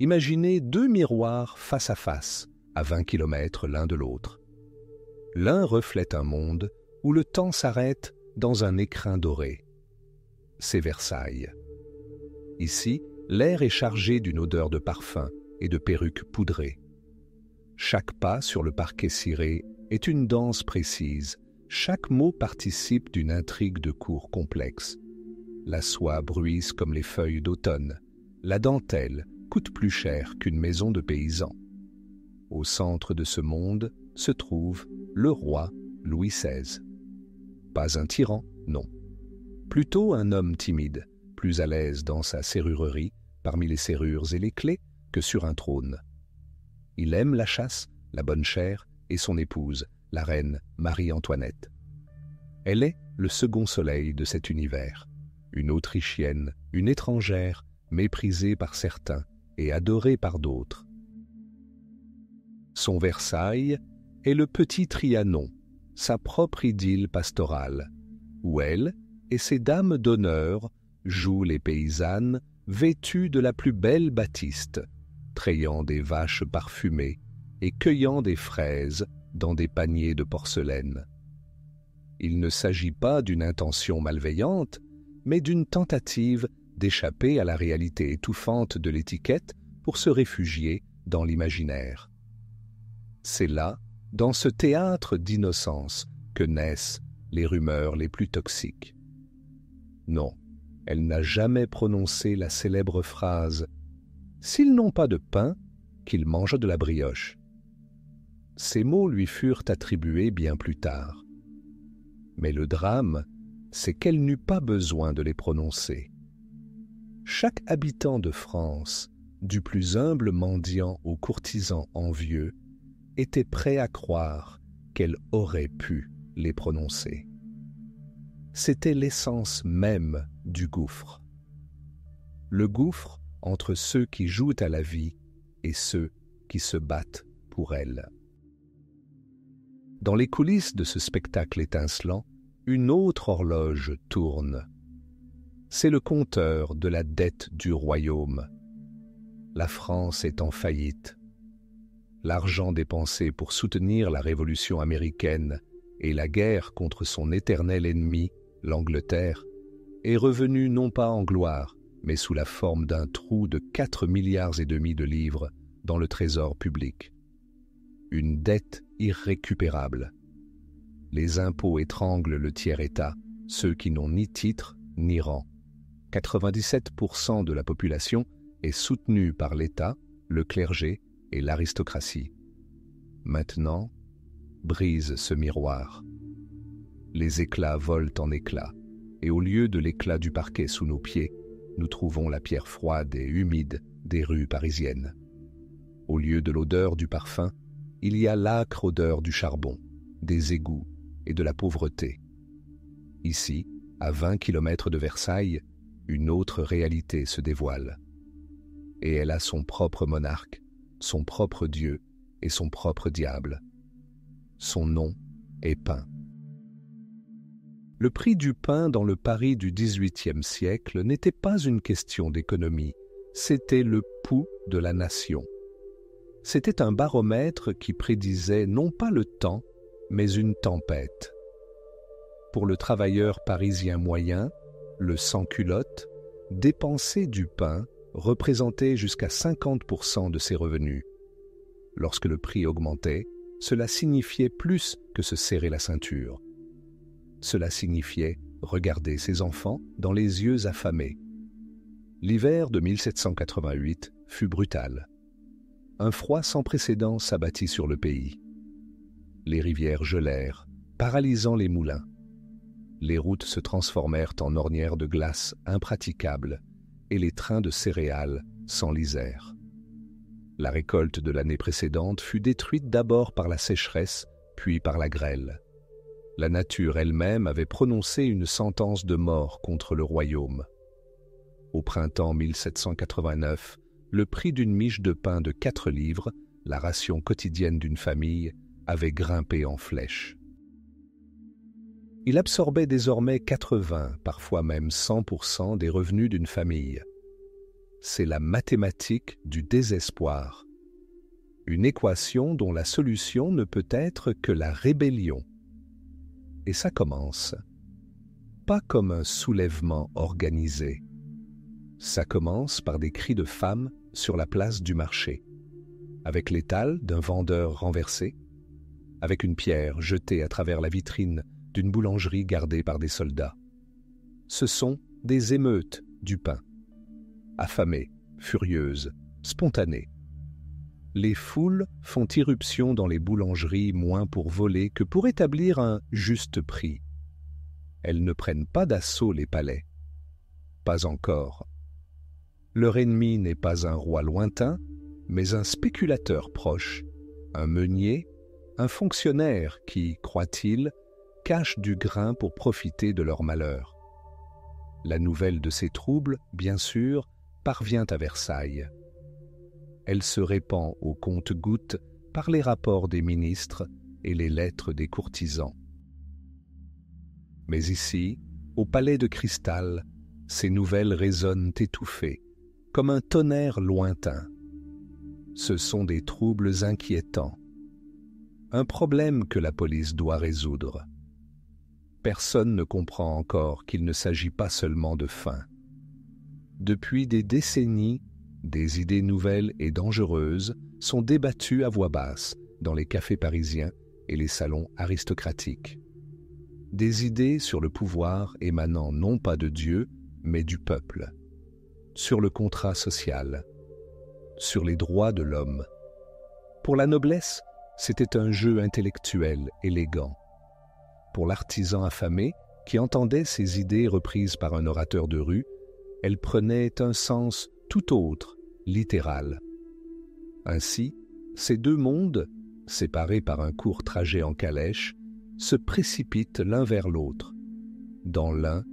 Imaginez deux miroirs face à 20 km l'un de l'autre. L'un reflète un monde où le temps s'arrête dans un écrin doré. C'est Versailles. Ici, l'air est chargé d'une odeur de parfum et de perruques poudrées. Chaque pas sur le parquet ciré est une danse précise. Chaque mot participe d'une intrigue de cour complexe. La soie bruisse comme les feuilles d'automne. La dentelle coûte plus cher qu'une maison de paysan. Au centre de ce monde se trouve le roi Louis XVI. Pas un tyran, non. Plutôt un homme timide, plus à l'aise dans sa serrurerie, parmi les serrures et les clés, que sur un trône. Il aime la chasse, la bonne chère et son épouse, la reine Marie-Antoinette. Elle est le second soleil de cet univers, une Autrichienne, une étrangère, méprisée par certains et adorée par d'autres. Son Versailles est le petit Trianon, sa propre idylle pastorale, où elle et ses dames d'honneur jouent les paysannes vêtues de la plus belle batiste, trayant des vaches parfumées et cueillant des fraises dans des paniers de porcelaine. Il ne s'agit pas d'une intention malveillante, mais d'une tentative d'échapper à la réalité étouffante de l'étiquette pour se réfugier dans l'imaginaire. C'est là, dans ce théâtre d'innocence, que naissent les rumeurs les plus toxiques. Non, elle n'a jamais prononcé la célèbre phrase « S'ils n'ont pas de pain, qu'ils mangent de la brioche ». Ces mots lui furent attribués bien plus tard. Mais le drame, c'est qu'elle n'eut pas besoin de les prononcer. Chaque habitant de France, du plus humble mendiant au courtisan envieux, était prêt à croire qu'elle aurait pu les prononcer. C'était l'essence même du gouffre. Le gouffre entre ceux qui jouent à la vie et ceux qui se battent pour elle. Dans les coulisses de ce spectacle étincelant, une autre horloge tourne. C'est le compteur de la dette du royaume. La France est en faillite. L'argent dépensé pour soutenir la Révolution américaine et la guerre contre son éternel ennemi, l'Angleterre, est revenu non pas en gloire, mais sous la forme d'un trou de 4,5 milliards de livres dans le trésor public. Une dette irrécupérable. Les impôts étranglent le tiers-État, ceux qui n'ont ni titre ni rang. 97% de la population est soutenue par l'État, le clergé et l'aristocratie. Maintenant, brise ce miroir. Les éclats volent en éclats, et au lieu de l'éclat du parquet sous nos pieds, nous trouvons la pierre froide et humide des rues parisiennes. Au lieu de l'odeur du parfum, il y a l'âcre odeur du charbon, des égouts et de la pauvreté. Ici, à 20 km de Versailles, une autre réalité se dévoile. Et elle a son propre monarque, son propre Dieu et son propre diable. Son nom est pain. Le prix du pain dans le Paris du XVIIIe siècle n'était pas une question d'économie, c'était le pouls de la nation. C'était un baromètre qui prédisait non pas le temps, mais une tempête. Pour le travailleur parisien moyen, le sans-culotte, dépenser du pain représentait jusqu'à 50% de ses revenus. Lorsque le prix augmentait, cela signifiait plus que se serrer la ceinture. Cela signifiait regarder ses enfants dans les yeux affamés. L'hiver de 1788 fut brutal. Un froid sans précédent s'abattit sur le pays. Les rivières gelèrent, paralysant les moulins. Les routes se transformèrent en ornières de glace impraticables et les trains de céréales s'enlisèrent. La récolte de l'année précédente fut détruite d'abord par la sécheresse, puis par la grêle. La nature elle-même avait prononcé une sentence de mort contre le royaume. Au printemps 1789, le prix d'une miche de pain de 4 livres, la ration quotidienne d'une famille, avait grimpé en flèche. Il absorbait désormais 80, parfois même 100% des revenus d'une famille. c'est la mathématique du désespoir. Une équation dont la solution ne peut être que la rébellion. Et ça commence. Pas comme un soulèvement organisé. Ça commence par des cris de femmes sur la place du marché, avec l'étal d'un vendeur renversé, avec une pierre jetée à travers la vitrine d'une boulangerie gardée par des soldats. Ce sont des émeutes du pain, affamées, furieuses, spontanées. Les foules font irruption dans les boulangeries moins pour voler que pour établir un juste prix. Elles ne prennent pas d'assaut les palais. Pas encore. Leur ennemi n'est pas un roi lointain, mais un spéculateur proche, un meunier, un fonctionnaire qui, croit-il, cache du grain pour profiter de leur malheur. La nouvelle de ces troubles, bien sûr, parvient à Versailles. Elle se répand au compte-gouttes par les rapports des ministres et les lettres des courtisans. Mais ici, au palais de cristal, ces nouvelles résonnent étouffées, comme un tonnerre lointain. Ce sont des troubles inquiétants. Un problème que la police doit résoudre. Personne ne comprend encore qu'il ne s'agit pas seulement de faim. Depuis des décennies, des idées nouvelles et dangereuses sont débattues à voix basse dans les cafés parisiens et les salons aristocratiques. Des idées sur le pouvoir émanant non pas de Dieu, mais du peuple, sur le contrat social, sur les droits de l'homme. Pour la noblesse, c'était un jeu intellectuel élégant. Pour l'artisan affamé, qui entendait ces idées reprises par un orateur de rue, elles prenaient un sens tout autre, littéral. Ainsi, ces deux mondes, séparés par un court trajet en calèche, se précipitent l'un vers l'autre. Dans l'un,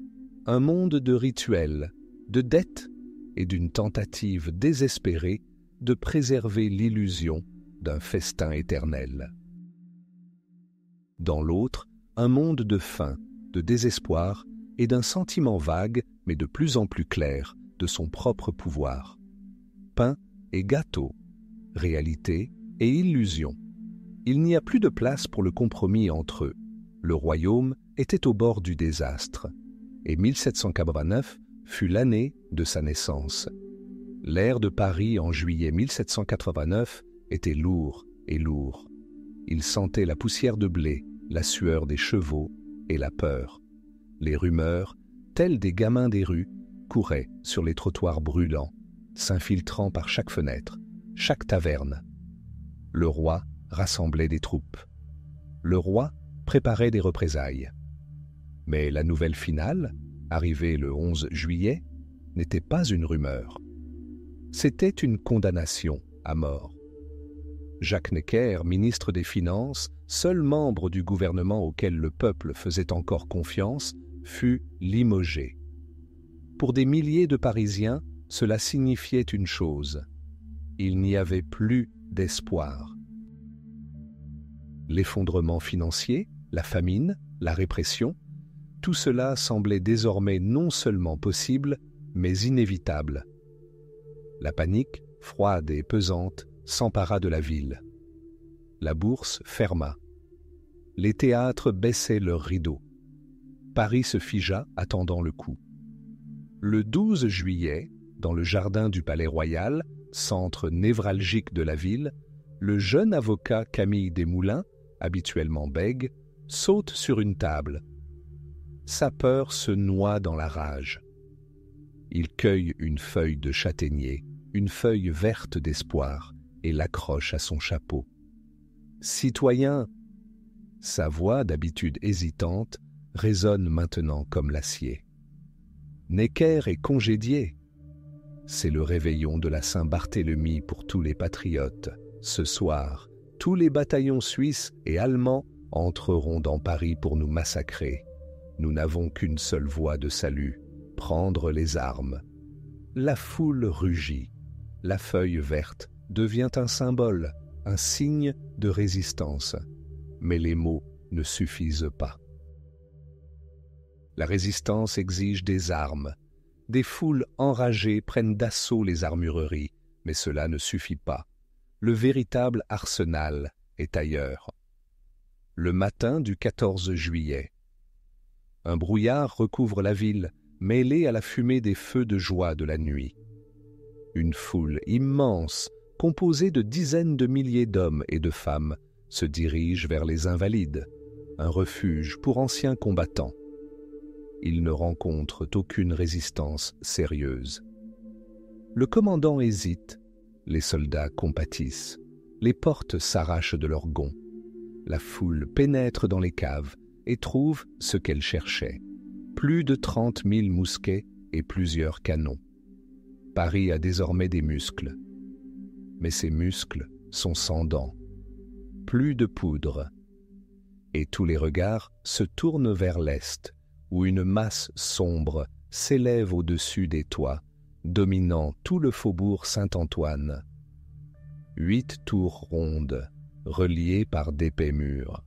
un monde de rituels, de dettes et d'une tentative désespérée de préserver l'illusion d'un festin éternel. Dans l'autre, un monde de faim, de désespoir et d'un sentiment vague, mais de plus en plus clair, de son propre pouvoir. Pain et gâteau, réalité et illusion. Il n'y a plus de place pour le compromis entre eux. Le royaume était au bord du désastre, et 1789 fut l'année de sa naissance. L'air de Paris en juillet 1789 était lourd et lourd. Il sentait la poussière de blé, la sueur des chevaux et la peur. Les rumeurs, tels des gamins des rues, couraient sur les trottoirs brûlants, s'infiltrant par chaque fenêtre, chaque taverne. Le roi rassemblait des troupes. Le roi préparait des représailles. Mais la nouvelle finale, arrivée le 11 juillet, n'était pas une rumeur. C'était une condamnation à mort. Jacques Necker, ministre des Finances, seul membre du gouvernement auquel le peuple faisait encore confiance, fut limogé. Pour des milliers de Parisiens, cela signifiait une chose. Il n'y avait plus d'espoir. L'effondrement financier, la famine, la répression, tout cela semblait désormais non seulement possible, mais inévitable. La panique, froide et pesante, s'empara de la ville. La bourse ferma. Les théâtres baissaient leurs rideaux. Paris se figea, attendant le coup. Le 12 juillet, dans le jardin du Palais Royal, centre névralgique de la ville, le jeune avocat Camille Desmoulins, habituellement bègue, saute sur une table. Sa peur se noie dans la rage. Il cueille une feuille de châtaignier, une feuille verte d'espoir, et l'accroche à son chapeau. « Citoyen !» Sa voix, d'habitude hésitante, résonne maintenant comme l'acier. Necker est congédié. C'est le réveillon de la Saint-Barthélemy pour tous les patriotes. Ce soir, tous les bataillons suisses et allemands entreront dans Paris pour nous massacrer. Nous n'avons qu'une seule voie de salut, prendre les armes. La foule rugit. La feuille verte devient un symbole, un signe de résistance. Mais les mots ne suffisent pas. La résistance exige des armes. Des foules enragées prennent d'assaut les armureries, mais cela ne suffit pas. Le véritable arsenal est ailleurs. Le matin du 14 juillet, un brouillard recouvre la ville, mêlé à la fumée des feux de joie de la nuit. Une foule immense, composée de dizaines de milliers d'hommes et de femmes, se dirige vers les Invalides, un refuge pour anciens combattants. Ils ne rencontrent aucune résistance sérieuse. Le commandant hésite, les soldats compatissent, les portes s'arrachent de leurs gonds. La foule pénètre dans les caves et trouve ce qu'elle cherchait. Plus de 30 000 mousquets et plusieurs canons. Paris a désormais des muscles. Mais ces muscles sont sans dents. Plus de poudre. Et tous les regards se tournent vers l'est, où une masse sombre s'élève au-dessus des toits, dominant tout le faubourg Saint-Antoine. 8 tours rondes, reliées par d'épais murs.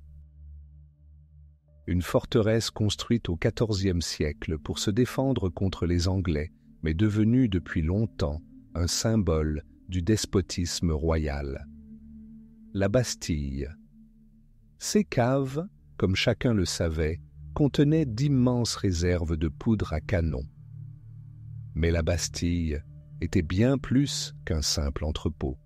Une forteresse construite au XIVe siècle pour se défendre contre les Anglais, mais devenue depuis longtemps un symbole du despotisme royal. La Bastille. Ces caves, comme chacun le savait, contenaient d'immenses réserves de poudre à canon. Mais la Bastille était bien plus qu'un simple entrepôt.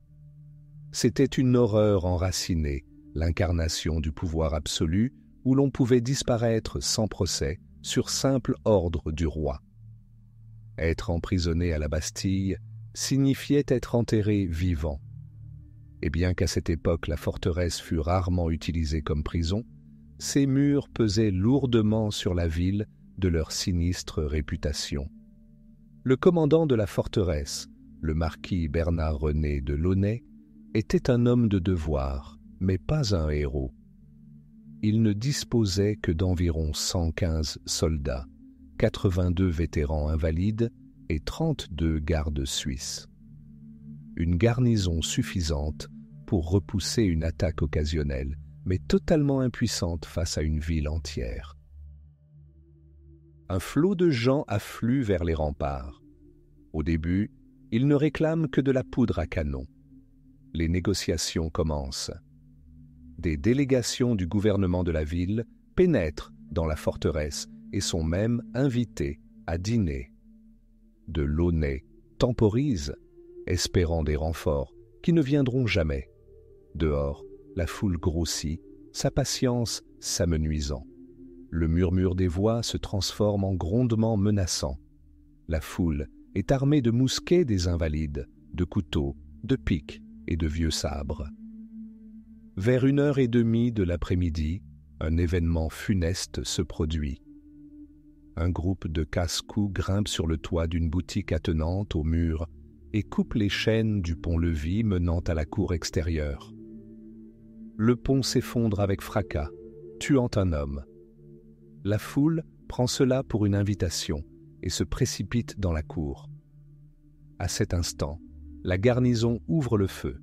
C'était une horreur enracinée, l'incarnation du pouvoir absolu, où l'on pouvait disparaître sans procès sur simple ordre du roi. Être emprisonné à la Bastille signifiait être enterré vivant. Et bien qu'à cette époque la forteresse fût rarement utilisée comme prison, ces murs pesaient lourdement sur la ville de leur sinistre réputation. Le commandant de la forteresse, le marquis Bernard-René de Launay, était un homme de devoir, mais pas un héros. Il ne disposait que d'environ 115 soldats, 82 vétérans invalides et 32 gardes suisses. Une garnison suffisante pour repousser une attaque occasionnelle, mais totalement impuissante face à une ville entière. Un flot de gens afflue vers les remparts. Au début, ils ne réclament que de la poudre à canon. Les négociations commencent. Des délégations du gouvernement de la ville pénètrent dans la forteresse et sont même invités à dîner. De Launay temporise, espérant des renforts qui ne viendront jamais. Dehors, la foule grossit, sa patience s'amenuisant. Le murmure des voix se transforme en grondement menaçant. La foule est armée de mousquets des Invalides, de couteaux, de piques et de vieux sabres. Vers 1h30 de l'après-midi, un événement funeste se produit. Un groupe de casse-cou grimpe sur le toit d'une boutique attenante au mur et coupe les chaînes du pont-levis menant à la cour extérieure. Le pont s'effondre avec fracas, tuant un homme. La foule prend cela pour une invitation et se précipite dans la cour. À cet instant, la garnison ouvre le feu.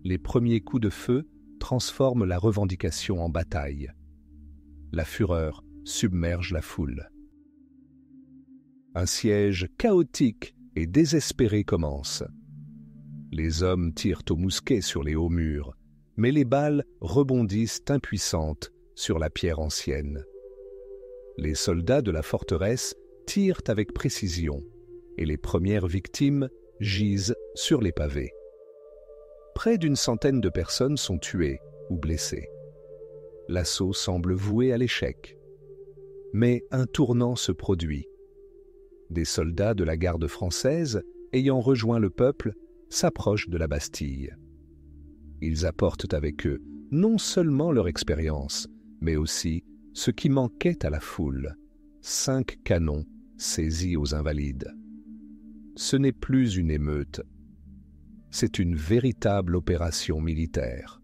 Les premiers coups de feu transforment la revendication en bataille. La fureur submerge la foule. Un siège chaotique et désespéré commence. Les hommes tirent au mousquet sur les hauts murs, mais les balles rebondissent impuissantes sur la pierre ancienne. Les soldats de la forteresse tirent avec précision, et les premières victimes gisent sur les pavés. Près d'une centaine de personnes sont tuées ou blessées. L'assaut semble voué à l'échec. Mais un tournant se produit. Des soldats de la garde française, ayant rejoint le peuple, s'approchent de la Bastille. Ils apportent avec eux non seulement leur expérience, mais aussi ce qui manquait à la foule, 5 canons saisis aux Invalides. Ce n'est plus une émeute, c'est une véritable opération militaire.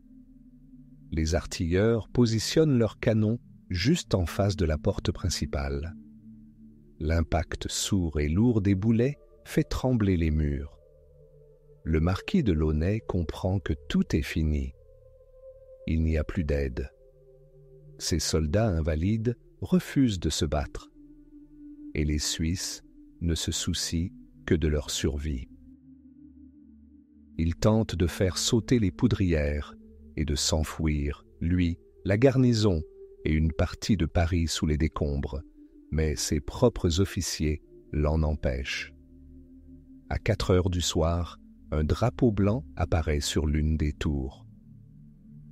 Les artilleurs positionnent leurs canons juste en face de la porte principale. L'impact sourd et lourd des boulets fait trembler les murs. Le marquis de Launay comprend que tout est fini. Il n'y a plus d'aide. Ces soldats invalides refusent de se battre. Et les Suisses ne se soucient que de leur survie. Il tente de faire sauter les poudrières et de s'enfouir, lui, la garnison et une partie de Paris sous les décombres, mais ses propres officiers l'en empêchent. À 4 heures du soir, un drapeau blanc apparaît sur l'une des tours.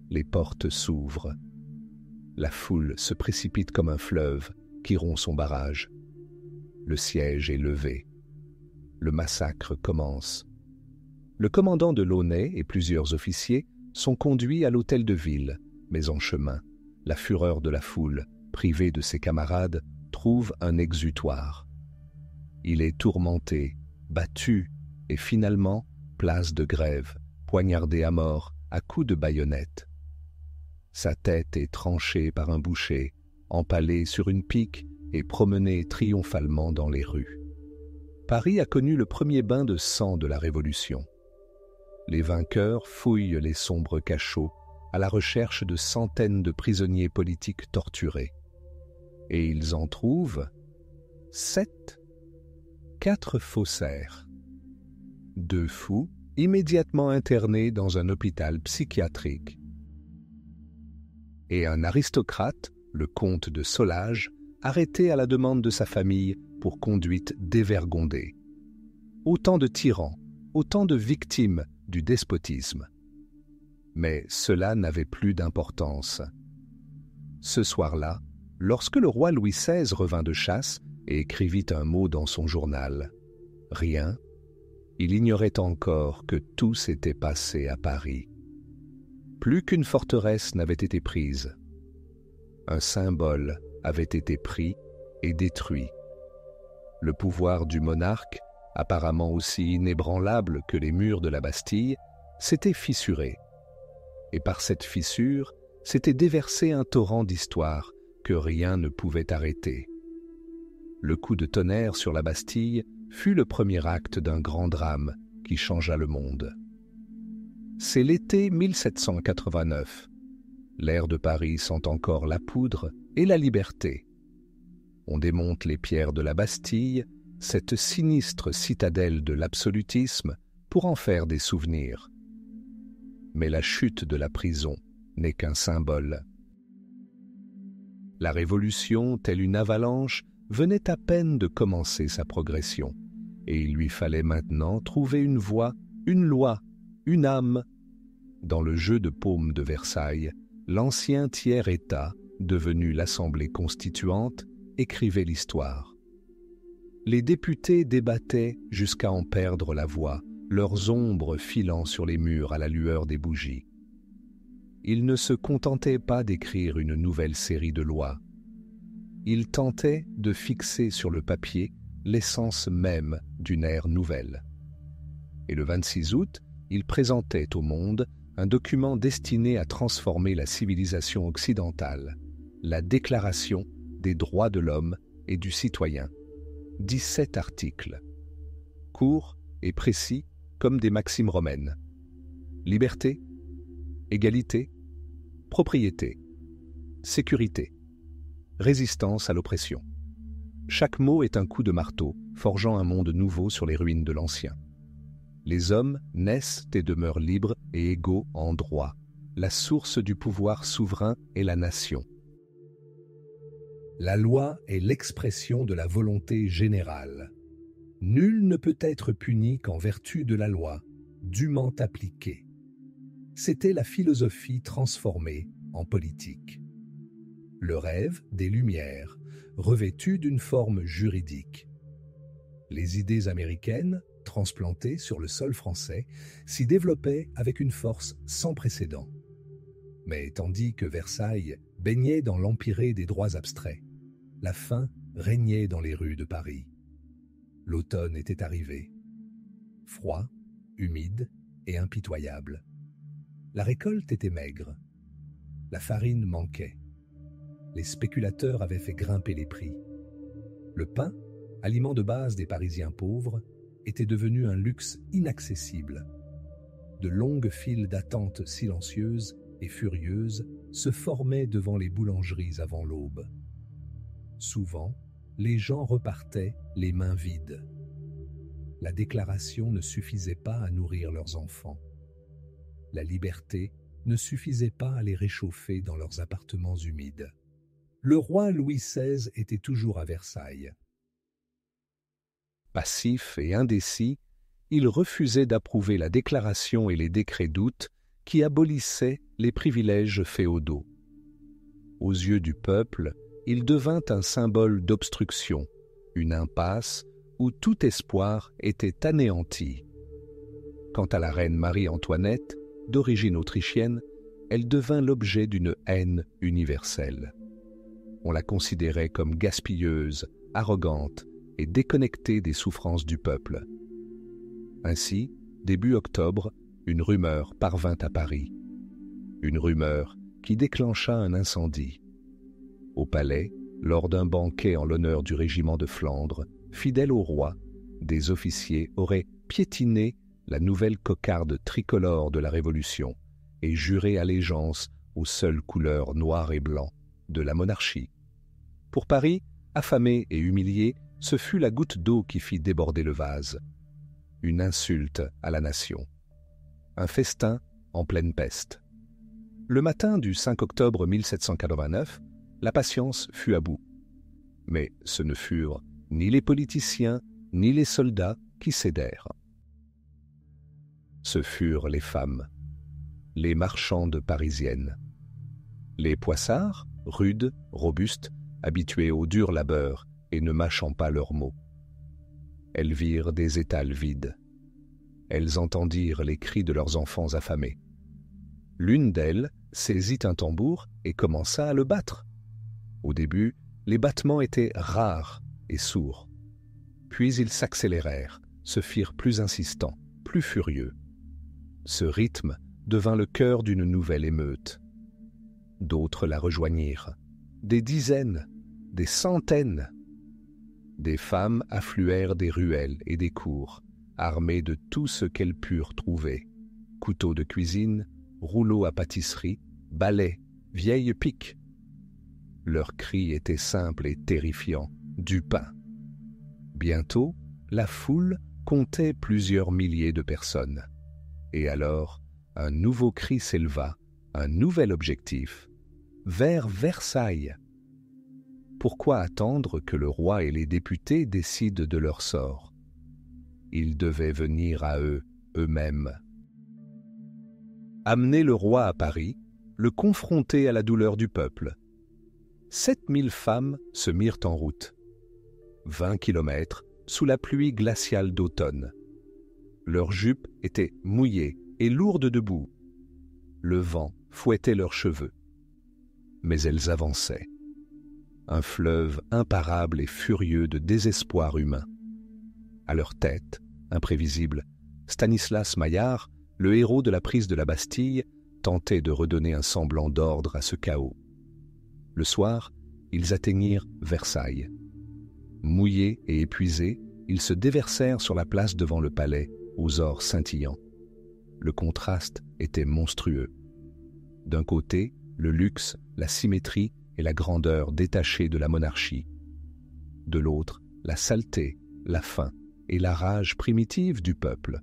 Les portes s'ouvrent. La foule se précipite comme un fleuve qui rompt son barrage. Le siège est levé. Le massacre commence. Le commandant de Launay et plusieurs officiers sont conduits à l'hôtel de ville, mais en chemin, la fureur de la foule, privée de ses camarades, trouve un exutoire. Il est tourmenté, battu et finalement, place de Grève, poignardé à mort à coups de baïonnette. Sa tête est tranchée par un boucher, empalé sur une pique et promené triomphalement dans les rues. Paris a connu le premier bain de sang de la Révolution. Les vainqueurs fouillent les sombres cachots à la recherche de centaines de prisonniers politiques torturés. Et ils en trouvent 7, 4 faussaires. 2 fous immédiatement internés dans un hôpital psychiatrique. Et un aristocrate, le comte de Solages, arrêté à la demande de sa famille pour conduite dévergondée. Autant de tyrans, autant de victimes du despotisme. Mais cela n'avait plus d'importance. Ce soir-là, lorsque le roi Louis XVI revint de chasse et écrivit un mot dans son journal, rien, il ignorait encore que tout s'était passé à Paris. Plus qu'une forteresse n'avait été prise. Un symbole avait été pris et détruit. Le pouvoir du monarque, apparemment aussi inébranlable que les murs de la Bastille, s'était fissuré. Et par cette fissure, s'était déversé un torrent d'histoire que rien ne pouvait arrêter. Le coup de tonnerre sur la Bastille fut le premier acte d'un grand drame qui changea le monde. C'est l'été 1789. L'air de Paris sent encore la poudre et la liberté. On démonte les pierres de la Bastille, cette sinistre citadelle de l'absolutisme, pour en faire des souvenirs. Mais la chute de la prison n'est qu'un symbole. La Révolution, telle une avalanche, venait à peine de commencer sa progression, et il lui fallait maintenant trouver une voie, une loi, une âme. Dans le jeu de paume de Versailles, l'ancien tiers-État, devenu l'Assemblée constituante, écrivait l'histoire. Les députés débattaient jusqu'à en perdre la voix, leurs ombres filant sur les murs à la lueur des bougies. Ils ne se contentaient pas d'écrire une nouvelle série de lois. Ils tentaient de fixer sur le papier l'essence même d'une ère nouvelle. Et le 26 août, ils présentaient au monde un document destiné à transformer la civilisation occidentale, la Déclaration des droits de l'homme et du citoyen. 17 articles, courts et précis comme des maximes romaines. Liberté, égalité, propriété, sécurité, résistance à l'oppression. Chaque mot est un coup de marteau, forgeant un monde nouveau sur les ruines de l'ancien. Les hommes naissent et demeurent libres et égaux en droit. La source du pouvoir souverain est la nation. La loi est l'expression de la volonté générale. Nul ne peut être puni qu'en vertu de la loi, dûment appliquée. C'était la philosophie transformée en politique. Le rêve des Lumières, revêtu d'une forme juridique. Les idées américaines, transplantées sur le sol français, s'y développaient avec une force sans précédent. Mais tandis que Versailles baignait dans l'empyrée des droits abstraits, la faim régnait dans les rues de Paris. L'automne était arrivé. Froid, humide et impitoyable. La récolte était maigre. La farine manquait. Les spéculateurs avaient fait grimper les prix. Le pain, aliment de base des Parisiens pauvres, était devenu un luxe inaccessible. De longues files d'attente silencieuses et furieuses se formaient devant les boulangeries avant l'aube. Souvent, les gens repartaient les mains vides. La déclaration ne suffisait pas à nourrir leurs enfants. La liberté ne suffisait pas à les réchauffer dans leurs appartements humides. Le roi Louis XVI était toujours à Versailles. Passif et indécis, il refusait d'approuver la déclaration et les décrets d'août qui abolissaient les privilèges féodaux. Aux yeux du peuple, il devint un symbole d'obstruction, une impasse où tout espoir était anéanti. Quant à la reine Marie-Antoinette, d'origine autrichienne, elle devint l'objet d'une haine universelle. On la considérait comme gaspilleuse, arrogante et déconnectée des souffrances du peuple. Ainsi, début octobre, une rumeur parvint à Paris. Une rumeur qui déclencha un incendie. Au palais, lors d'un banquet en l'honneur du régiment de Flandre, fidèle au roi, des officiers auraient piétiné la nouvelle cocarde tricolore de la Révolution et juré allégeance aux seules couleurs noir et blanc de la monarchie. Pour Paris, affamé et humilié, ce fut la goutte d'eau qui fit déborder le vase. Une insulte à la nation. Un festin en pleine peste. Le matin du 5 octobre 1789, la patience fut à bout. Mais ce ne furent ni les politiciens ni les soldats qui cédèrent. Ce furent les femmes, les marchandes parisiennes. Les poissards, rudes, robustes, habitués au dur labeur et ne mâchant pas leurs mots. Elles virent des étals vides. Elles entendirent les cris de leurs enfants affamés. L'une d'elles saisit un tambour et commença à le battre. Au début, les battements étaient rares et sourds. Puis ils s'accélérèrent, se firent plus insistants, plus furieux. Ce rythme devint le cœur d'une nouvelle émeute. D'autres la rejoignirent. Des dizaines, des centaines. Des femmes affluèrent des ruelles et des cours, armées de tout ce qu'elles purent trouver. Couteaux de cuisine, rouleaux à pâtisserie, balais, vieilles piques. Leurs cris étaient simples et terrifiants, du pain. Bientôt, la foule comptait plusieurs milliers de personnes. Et alors, un nouveau cri s'éleva, un nouvel objectif. Vers Versailles. Pourquoi attendre que le roi et les députés décident de leur sort? Ils devaient venir à eux, eux-mêmes. Amener le roi à Paris, le confronter à la douleur du peuple. 7000 femmes se mirent en route. 20 kilomètres sous la pluie glaciale d'automne. Leurs jupes étaient mouillées et lourdes de boue. Le vent fouettait leurs cheveux. Mais elles avançaient. Un fleuve imparable et furieux de désespoir humain. À leur tête, imprévisible, Stanislas Maillard, le héros de la prise de la Bastille, tentait de redonner un semblant d'ordre à ce chaos. Le soir, ils atteignirent Versailles. Mouillés et épuisés, ils se déversèrent sur la place devant le palais, aux ors scintillants. Le contraste était monstrueux. D'un côté, le luxe, la symétrie et la grandeur détachée de la monarchie. De l'autre, la saleté, la faim et la rage primitive du peuple.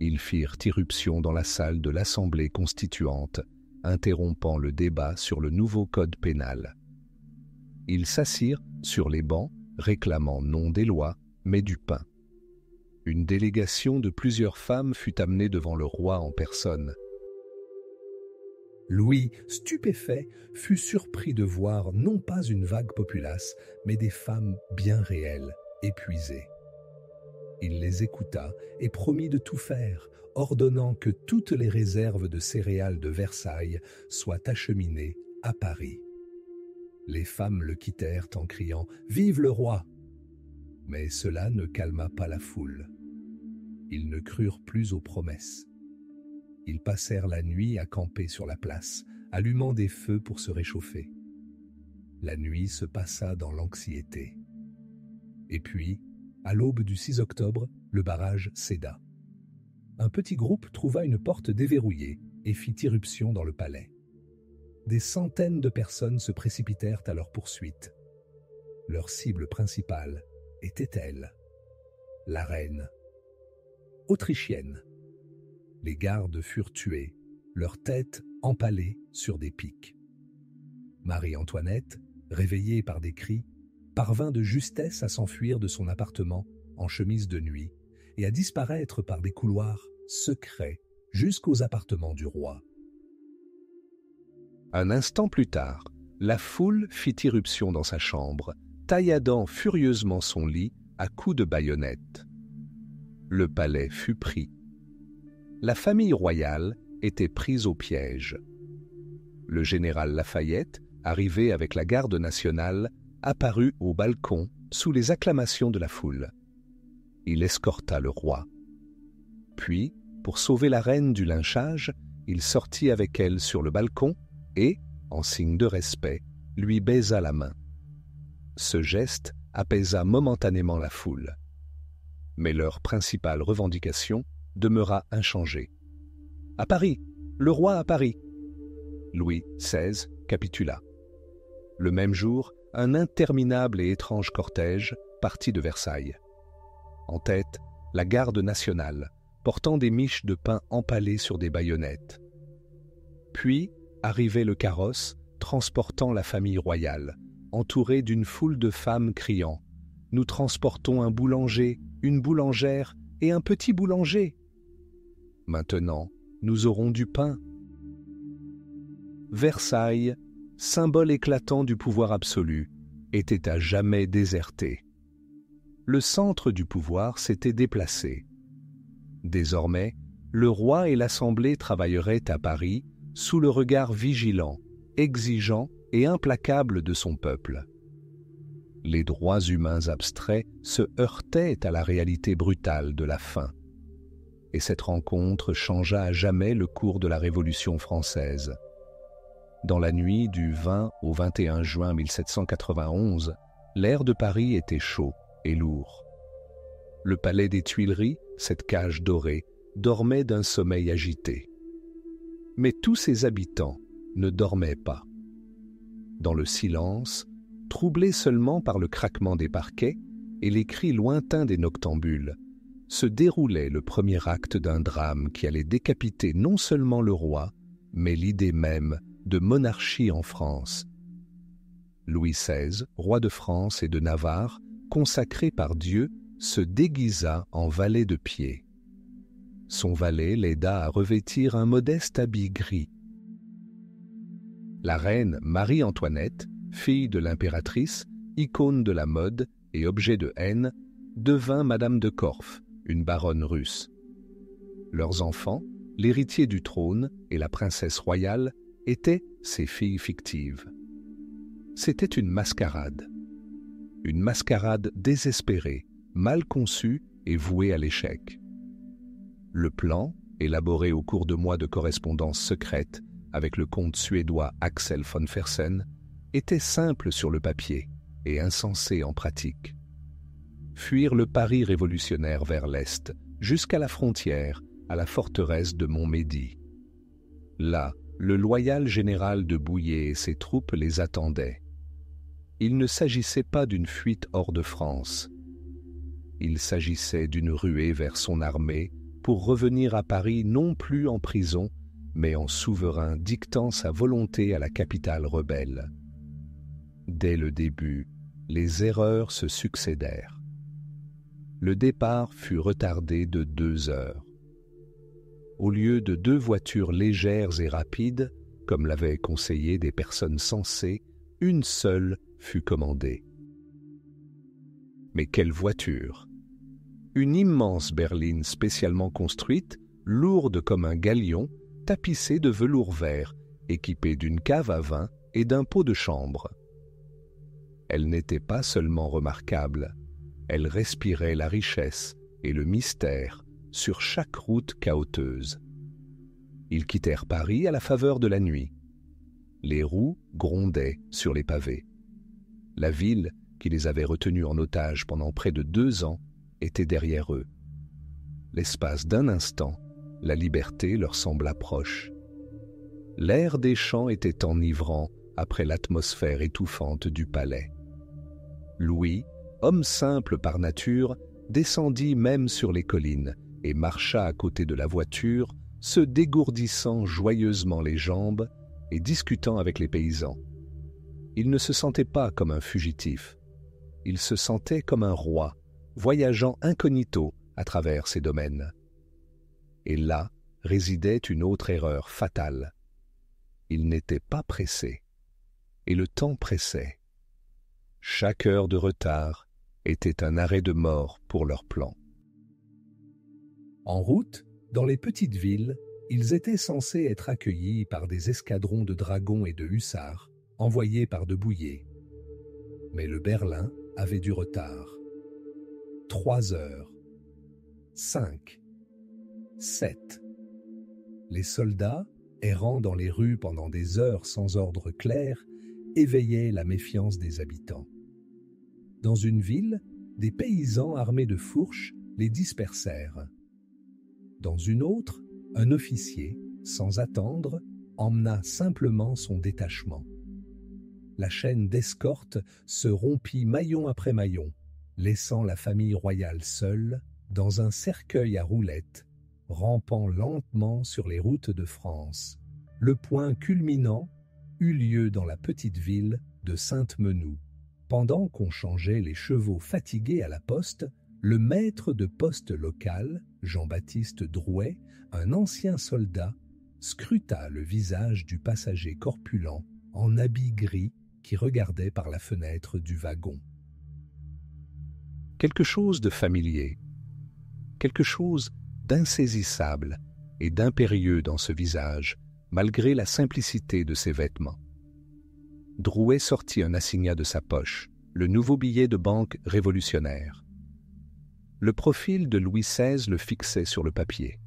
Ils firent irruption dans la salle de l'Assemblée constituante, interrompant le débat sur le nouveau code pénal. Ils s'assirent sur les bancs, réclamant non des lois, mais du pain. Une délégation de plusieurs femmes fut amenée devant le roi en personne. Louis, stupéfait, fut surpris de voir non pas une vague populace, mais des femmes bien réelles, épuisées. Il les écouta et promit de tout faire, ordonnant que toutes les réserves de céréales de Versailles soient acheminées à Paris. Les femmes le quittèrent en criant « Vive le roi !» Mais cela ne calma pas la foule. Ils ne crurent plus aux promesses. Ils passèrent la nuit à camper sur la place, allumant des feux pour se réchauffer. La nuit se passa dans l'anxiété. Et puis, à l'aube du 6 octobre, le barrage céda. Un petit groupe trouva une porte déverrouillée et fit irruption dans le palais. Des centaines de personnes se précipitèrent à leur poursuite. leur cible principale était elle, la reine. Autrichienne. Les gardes furent tués, leurs têtes empalées sur des pics. Marie-Antoinette, réveillée par des cris, parvint de justesse à s'enfuir de son appartement en chemise de nuit et à disparaître par des couloirs secrets jusqu'aux appartements du roi. Un instant plus tard, la foule fit irruption dans sa chambre, tailladant furieusement son lit à coups de baïonnette. Le palais fut pris. La famille royale était prise au piège. Le général Lafayette, arrivé avec la garde nationale, apparut au balcon sous les acclamations de la foule. Il escorta le roi. Puis, pour sauver la reine du lynchage, il sortit avec elle sur le balcon et, en signe de respect, lui baisa la main. Ce geste apaisa momentanément la foule. Mais leur principale revendication demeura inchangée. À Paris, le roi à Paris. Louis XVI capitula. Le même jour, un interminable et étrange cortège partit de Versailles. En tête, la garde nationale, portant des miches de pain empalées sur des baïonnettes. Puis arrivait le carrosse transportant la famille royale, entourée d'une foule de femmes criant « Nous transportons un boulanger, une boulangère et un petit boulanger. Maintenant, nous aurons du pain. » Versailles, symbole éclatant du pouvoir absolu, était à jamais déserté. Le centre du pouvoir s'était déplacé. Désormais, le roi et l'Assemblée travailleraient à Paris sous le regard vigilant, exigeant et implacable de son peuple. Les droits humains abstraits se heurtaient à la réalité brutale de la faim. Et cette rencontre changea à jamais le cours de la Révolution française. Dans la nuit du 20 au 21 juin 1791, l'air de Paris était chaud et lourd. Le palais des Tuileries, cette cage dorée, dormait d'un sommeil agité. Mais tous ses habitants ne dormaient pas. Dans le silence, troublé seulement par le craquement des parquets et les cris lointains des noctambules, se déroulait le premier acte d'un drame qui allait décapiter non seulement le roi, mais l'idée même de monarchie en France. Louis XVI, roi de France et de Navarre, consacré par Dieu, se déguisa en valet de pied. Son valet l'aida à revêtir un modeste habit gris. La reine Marie-Antoinette, fille de l'impératrice, icône de la mode et objet de haine, devint Madame de Korff, une baronne russe. Leurs enfants, l'héritier du trône et la princesse royale, étaient ses filles fictives. C'était une mascarade désespérée, mal conçue et vouée à l'échec. Le plan, élaboré au cours de mois de correspondance secrète avec le comte suédois Axel von Fersen, était simple sur le papier et insensé en pratique. Fuir le Paris révolutionnaire vers l'Est, jusqu'à la frontière, à la forteresse de Montmédy. Là, le loyal général de Bouillé et ses troupes les attendaient. Il ne s'agissait pas d'une fuite hors de France. Il s'agissait d'une ruée vers son armée pour revenir à Paris non plus en prison, mais en souverain dictant sa volonté à la capitale rebelle. Dès le début, les erreurs se succédèrent. Le départ fut retardé de 2 heures. Au lieu de 2 voitures légères et rapides, comme l'avaient conseillé des personnes sensées, une seule fut commandée. Mais quelle voiture! Une immense berline spécialement construite, lourde comme un galion, tapissée de velours vert, équipée d'une cave à vin et d'un pot de chambre. Elle n'était pas seulement remarquable, elle respirait la richesse et le mystère sur chaque route cahoteuse. Ils quittèrent Paris à la faveur de la nuit. Les roues grondaient sur les pavés. La ville, qui les avait retenus en otage pendant près de 2 ans, était derrière eux. L'espace d'un instant, la liberté leur sembla proche. L'air des champs était enivrant après l'atmosphère étouffante du palais. Louis, homme simple par nature, descendit même sur les collines et marcha à côté de la voiture, se dégourdissant joyeusement les jambes et discutant avec les paysans. Il ne se sentait pas comme un fugitif. Il se sentait comme un roi, voyageant incognito à travers ses domaines. Et là résidait une autre erreur fatale. Il n'était pas pressé, et le temps pressait. Chaque heure de retard était un arrêt de mort pour leur plan. En route, dans les petites villes, ils étaient censés être accueillis par des escadrons de dragons et de hussards, envoyés par de Bouillé. Mais le Berlin avait du retard. 3 heures. 5. 7. Les soldats, errant dans les rues pendant des heures sans ordre clair, éveillaient la méfiance des habitants. Dans une ville, des paysans armés de fourches les dispersèrent. Dans une autre, un officier, sans attendre, emmena simplement son détachement. La chaîne d'escorte se rompit maillon après maillon, laissant la famille royale seule, dans un cercueil à roulettes, rampant lentement sur les routes de France. Le point culminant eut lieu dans la petite ville de Sainte-Menou. Pendant qu'on changeait les chevaux fatigués à la poste, le maître de poste local, Jean-Baptiste Drouet, un ancien soldat, scruta le visage du passager corpulent en habit gris qui regardait par la fenêtre du wagon. Quelque chose de familier, quelque chose d'insaisissable et d'impérieux dans ce visage, malgré la simplicité de ses vêtements. Drouet sortit un assignat de sa poche, le nouveau billet de banque révolutionnaire. Le profil de Louis XVI le fixait sur le papier.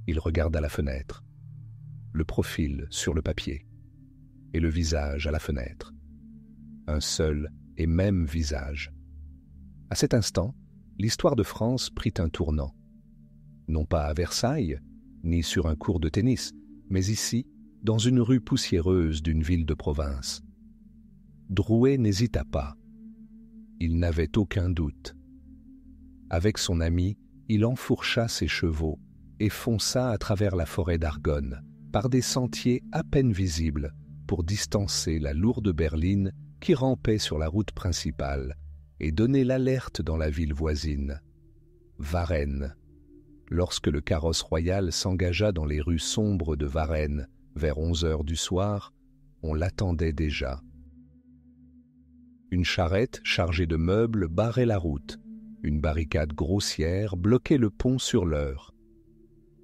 Il regarda la fenêtre. Le profil sur le papier. Et le visage à la fenêtre. Un seul et même visage. À cet instant, l'histoire de France prit un tournant. Non pas à Versailles, ni sur un court de tennis, mais ici, dans une rue poussiéreuse d'une ville de province. Drouet n'hésita pas. Il n'avait aucun doute. Avec son ami, il enfourcha ses chevaux et fonça à travers la forêt d'Argonne, par des sentiers à peine visibles, pour distancer la lourde berline qui rampait sur la route principale et donner l'alerte dans la ville voisine. Varennes. Lorsque le carrosse royal s'engagea dans les rues sombres de Varennes vers 11 heures du soir, on l'attendait déjà. Une charrette chargée de meubles barrait la route. Une barricade grossière bloquait le pont sur l'heure.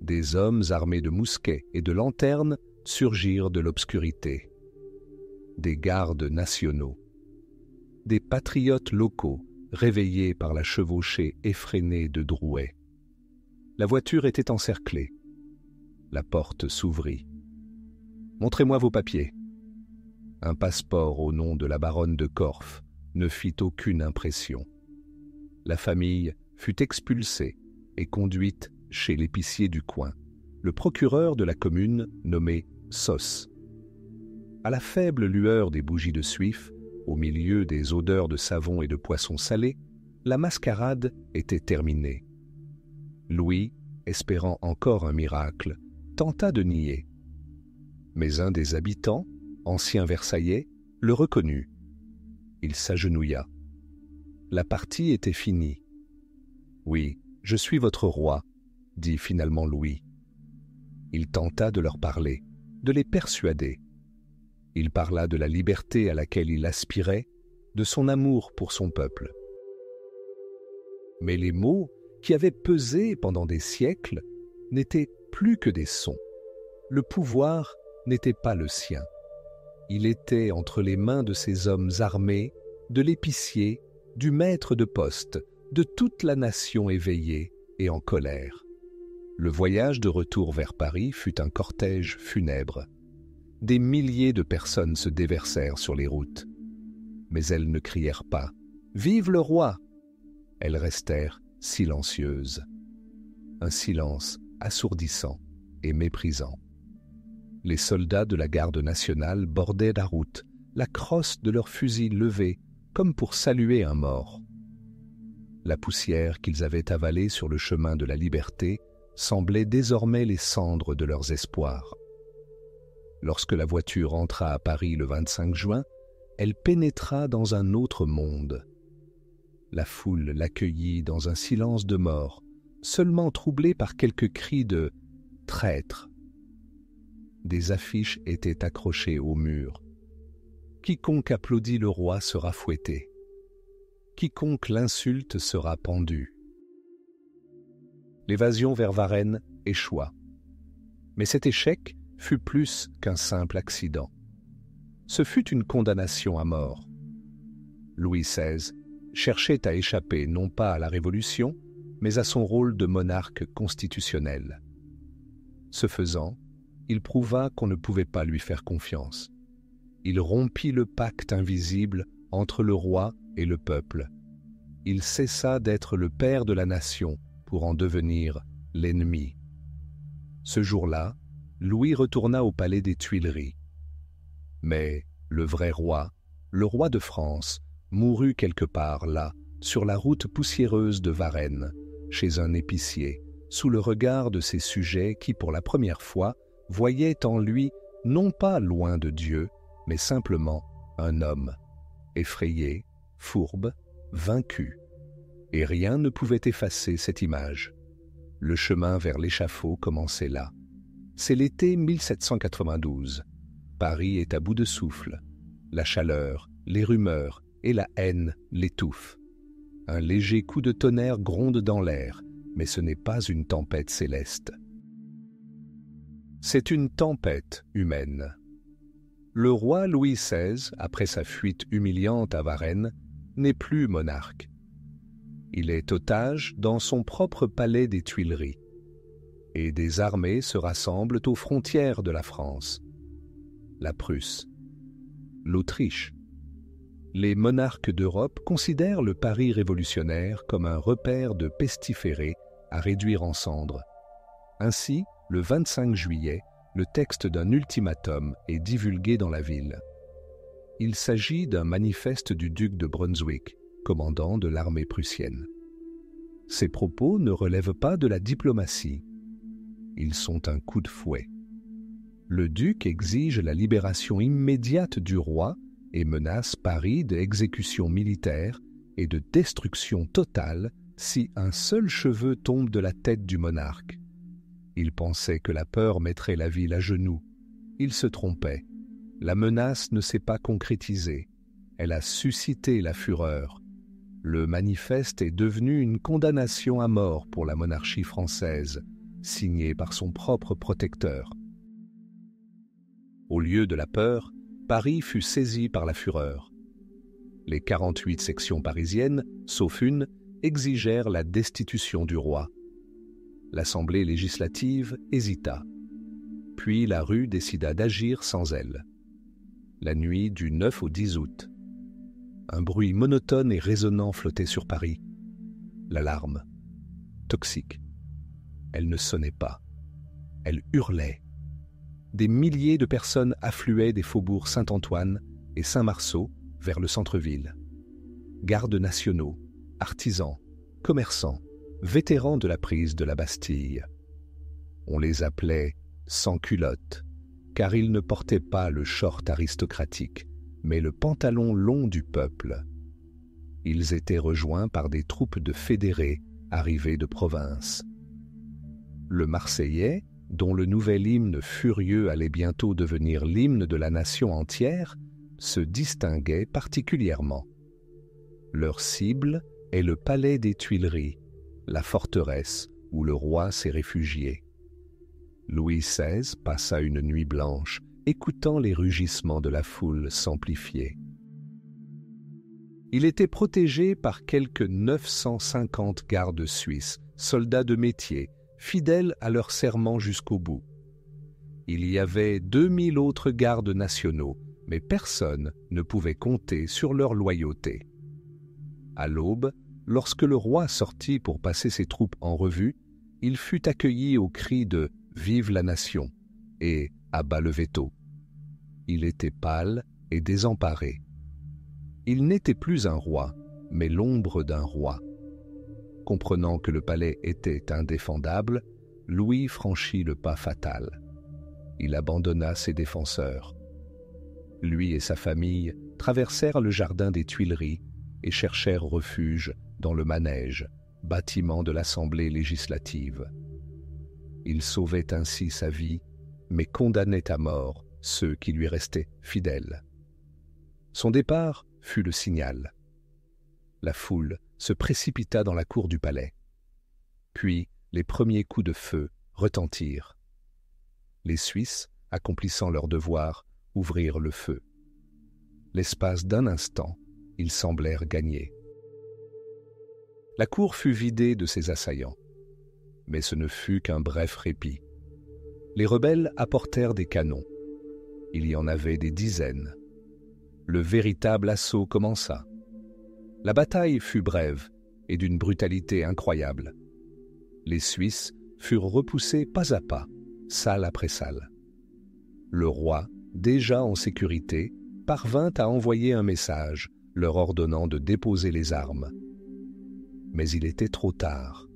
Des hommes armés de mousquets et de lanternes surgirent de l'obscurité. Des gardes nationaux. Des patriotes locaux réveillés par la chevauchée effrénée de Drouet. La voiture était encerclée. La porte s'ouvrit. « Montrez-moi vos papiers. » Un passeport au nom de la baronne de Korff ne fit aucune impression. La famille fut expulsée et conduite chez l'épicier du coin, le procureur de la commune nommé Sauce. À la faible lueur des bougies de suif, au milieu des odeurs de savon et de poisson salé, la mascarade était terminée. Louis, espérant encore un miracle, tenta de nier. Mais un des habitants, ancien Versaillais, le reconnut. Il s'agenouilla. La partie était finie. « Oui, je suis votre roi », dit finalement Louis. Il tenta de leur parler, de les persuader. Il parla de la liberté à laquelle il aspirait, de son amour pour son peuple. Mais les mots, qui avaient pesé pendant des siècles, n'étaient plus que des sons. Le pouvoir n'était pas le sien. Il était entre les mains de ces hommes armés, de l'épicier, du maître de poste, de toute la nation éveillée et en colère. Le voyage de retour vers Paris fut un cortège funèbre. Des milliers de personnes se déversèrent sur les routes. Mais elles ne crièrent pas « Vive le roi !» Elles restèrent silencieuses. Un silence assourdissant et méprisant. Les soldats de la garde nationale bordaient la route, la crosse de leurs fusils levés, comme pour saluer un mort. La poussière qu'ils avaient avalée sur le chemin de la liberté semblait désormais les cendres de leurs espoirs. Lorsque la voiture entra à Paris le 25 juin, elle pénétra dans un autre monde. La foule l'accueillit dans un silence de mort, seulement troublé par quelques cris de « traître ». Des affiches étaient accrochées au mur. Quiconque applaudit le roi sera fouetté. Quiconque l'insulte sera pendu. L'évasion vers Varennes échoua. Mais cet échec fut plus qu'un simple accident. Ce fut une condamnation à mort. Louis XVI cherchait à échapper non pas à la Révolution, mais à son rôle de monarque constitutionnel. Ce faisant, il prouva qu'on ne pouvait pas lui faire confiance. Il rompit le pacte invisible entre le roi et le peuple. Il cessa d'être le père de la nation pour en devenir l'ennemi. Ce jour-là, Louis retourna au palais des Tuileries. Mais le vrai roi, le roi de France, mourut quelque part là, sur la route poussiéreuse de Varennes, chez un épicier, sous le regard de ses sujets qui, pour la première fois, voyaient en lui non pas loin de Dieu, mais simplement un homme, effrayé, fourbe, vaincu. Et rien ne pouvait effacer cette image. Le chemin vers l'échafaud commençait là. C'est l'été 1792. Paris est à bout de souffle. La chaleur, les rumeurs et la haine l'étouffent. Un léger coup de tonnerre gronde dans l'air, mais ce n'est pas une tempête céleste. C'est une tempête humaine. Le roi Louis XVI, après sa fuite humiliante à Varennes, n'est plus monarque. Il est otage dans son propre palais des Tuileries. Et des armées se rassemblent aux frontières de la France. La Prusse, l'Autriche. Les monarques d'Europe considèrent le Paris révolutionnaire comme un repère de pestiférés à réduire en cendres. Ainsi, le 25 juillet, le texte d'un ultimatum est divulgué dans la ville. Il s'agit d'un manifeste du duc de Brunswick, commandant de l'armée prussienne. Ces propos ne relèvent pas de la diplomatie. Ils sont un coup de fouet. Le duc exige la libération immédiate du roi et menace Paris d'exécutions militaires et de destruction totale si un seul cheveu tombe de la tête du monarque. Il pensait que la peur mettrait la ville à genoux. Il se trompait. La menace ne s'est pas concrétisée. Elle a suscité la fureur. Le manifeste est devenu une condamnation à mort pour la monarchie française, signée par son propre protecteur. Au lieu de la peur, Paris fut saisi par la fureur. Les 48 sections parisiennes, sauf une, exigèrent la destitution du roi. L'Assemblée législative hésita. Puis la rue décida d'agir sans elle. La nuit du 9 au 10 août. Un bruit monotone et résonnant flottait sur Paris. L'alarme. Toxique. Elle ne sonnait pas. Elle hurlait. Des milliers de personnes affluaient des faubourgs Saint-Antoine et Saint-Marceau vers le centre-ville. Gardes nationaux, artisans, commerçants, vétérans de la prise de la Bastille. On les appelait sans-culottes, car ils ne portaient pas le short aristocratique, mais le pantalon long du peuple. Ils étaient rejoints par des troupes de fédérés arrivés de province. Le Marseillais, dont le nouvel hymne furieux allait bientôt devenir l'hymne de la nation entière, se distinguait particulièrement. Leur cible est le palais des Tuileries, la forteresse où le roi s'est réfugié. Louis XVI passa une nuit blanche, écoutant les rugissements de la foule s'amplifier. Il était protégé par quelques 950 gardes suisses, soldats de métier, fidèles à leur serment jusqu'au bout. Il y avait 2000 autres gardes nationaux, mais personne ne pouvait compter sur leur loyauté. À l'aube, lorsque le roi sortit pour passer ses troupes en revue, il fut accueilli aux cris de « Vive la nation » et « À bas le veto ». Il était pâle et désemparé. Il n'était plus un roi, mais l'ombre d'un roi. Comprenant que le palais était indéfendable, Louis franchit le pas fatal. Il abandonna ses défenseurs. Lui et sa famille traversèrent le jardin des Tuileries et cherchèrent refuge dans le manège, bâtiment de l'Assemblée législative. Il sauvait ainsi sa vie, mais condamnait à mort ceux qui lui restaient fidèles. Son départ fut le signal. La foule se précipita dans la cour du palais. Puis les premiers coups de feu retentirent. Les Suisses, accomplissant leur devoir, ouvrirent le feu. L'espace d'un instant, ils semblèrent gagner. La cour fut vidée de ses assaillants. Mais ce ne fut qu'un bref répit. Les rebelles apportèrent des canons. Il y en avait des dizaines. Le véritable assaut commença. La bataille fut brève et d'une brutalité incroyable. Les Suisses furent repoussés pas à pas, salle après salle. Le roi, déjà en sécurité, parvint à envoyer un message leur ordonnant de déposer les armes. Mais il était trop tard.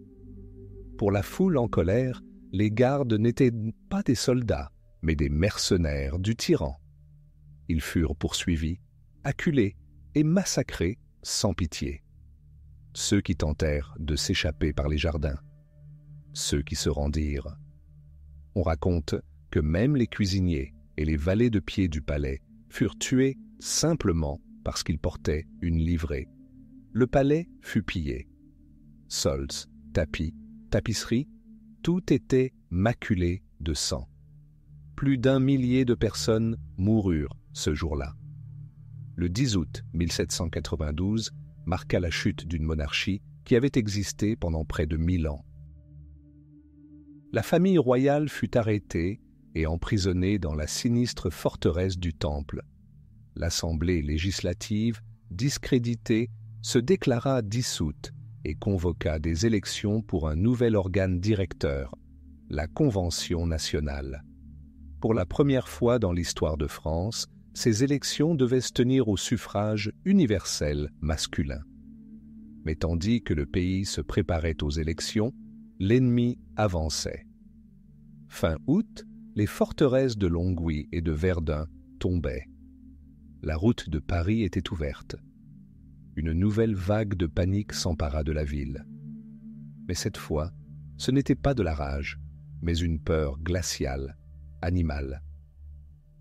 Pour la foule en colère, les gardes n'étaient pas des soldats, mais des mercenaires du tyran. Ils furent poursuivis, acculés et massacrés sans pitié. Ceux qui tentèrent de s'échapper par les jardins, ceux qui se rendirent. On raconte que même les cuisiniers et les valets de pied du palais furent tués simplement parce qu'ils portaient une livrée. Le palais fut pillé. Sols, tapis, tapisseries, tout était maculé de sang. Plus d'1 millier de personnes moururent ce jour-là. Le 10 août 1792 marqua la chute d'une monarchie qui avait existé pendant près de 1000 ans. La famille royale fut arrêtée et emprisonnée dans la sinistre forteresse du Temple. L'Assemblée législative, discréditée, se déclara dissoute et convoqua des élections pour un nouvel organe directeur, la Convention nationale. Pour la première fois dans l'histoire de France, ces élections devaient se tenir au suffrage universel masculin. Mais tandis que le pays se préparait aux élections, l'ennemi avançait. Fin août, les forteresses de Longwy et de Verdun tombaient. La route de Paris était ouverte. Une nouvelle vague de panique s'empara de la ville. Mais cette fois, ce n'était pas de la rage, mais une peur glaciale, animale.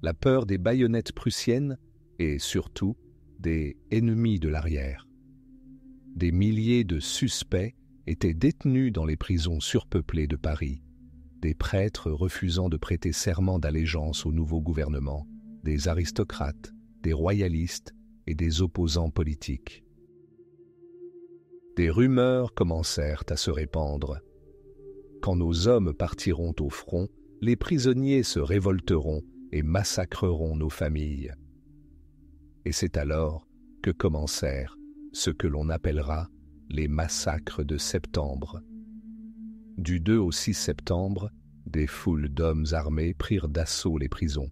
La peur des baïonnettes prussiennes et, surtout, des ennemis de l'arrière. Des milliers de suspects étaient détenus dans les prisons surpeuplées de Paris, des prêtres refusant de prêter serment d'allégeance au nouveau gouvernement, des aristocrates, des royalistes et des opposants politiques. Des rumeurs commencèrent à se répandre. Quand nos hommes partiront au front, les prisonniers se révolteront et massacreront nos familles. Et c'est alors que commencèrent ce que l'on appellera les massacres de septembre. Du 2 au 6 septembre, des foules d'hommes armés prirent d'assaut les prisons.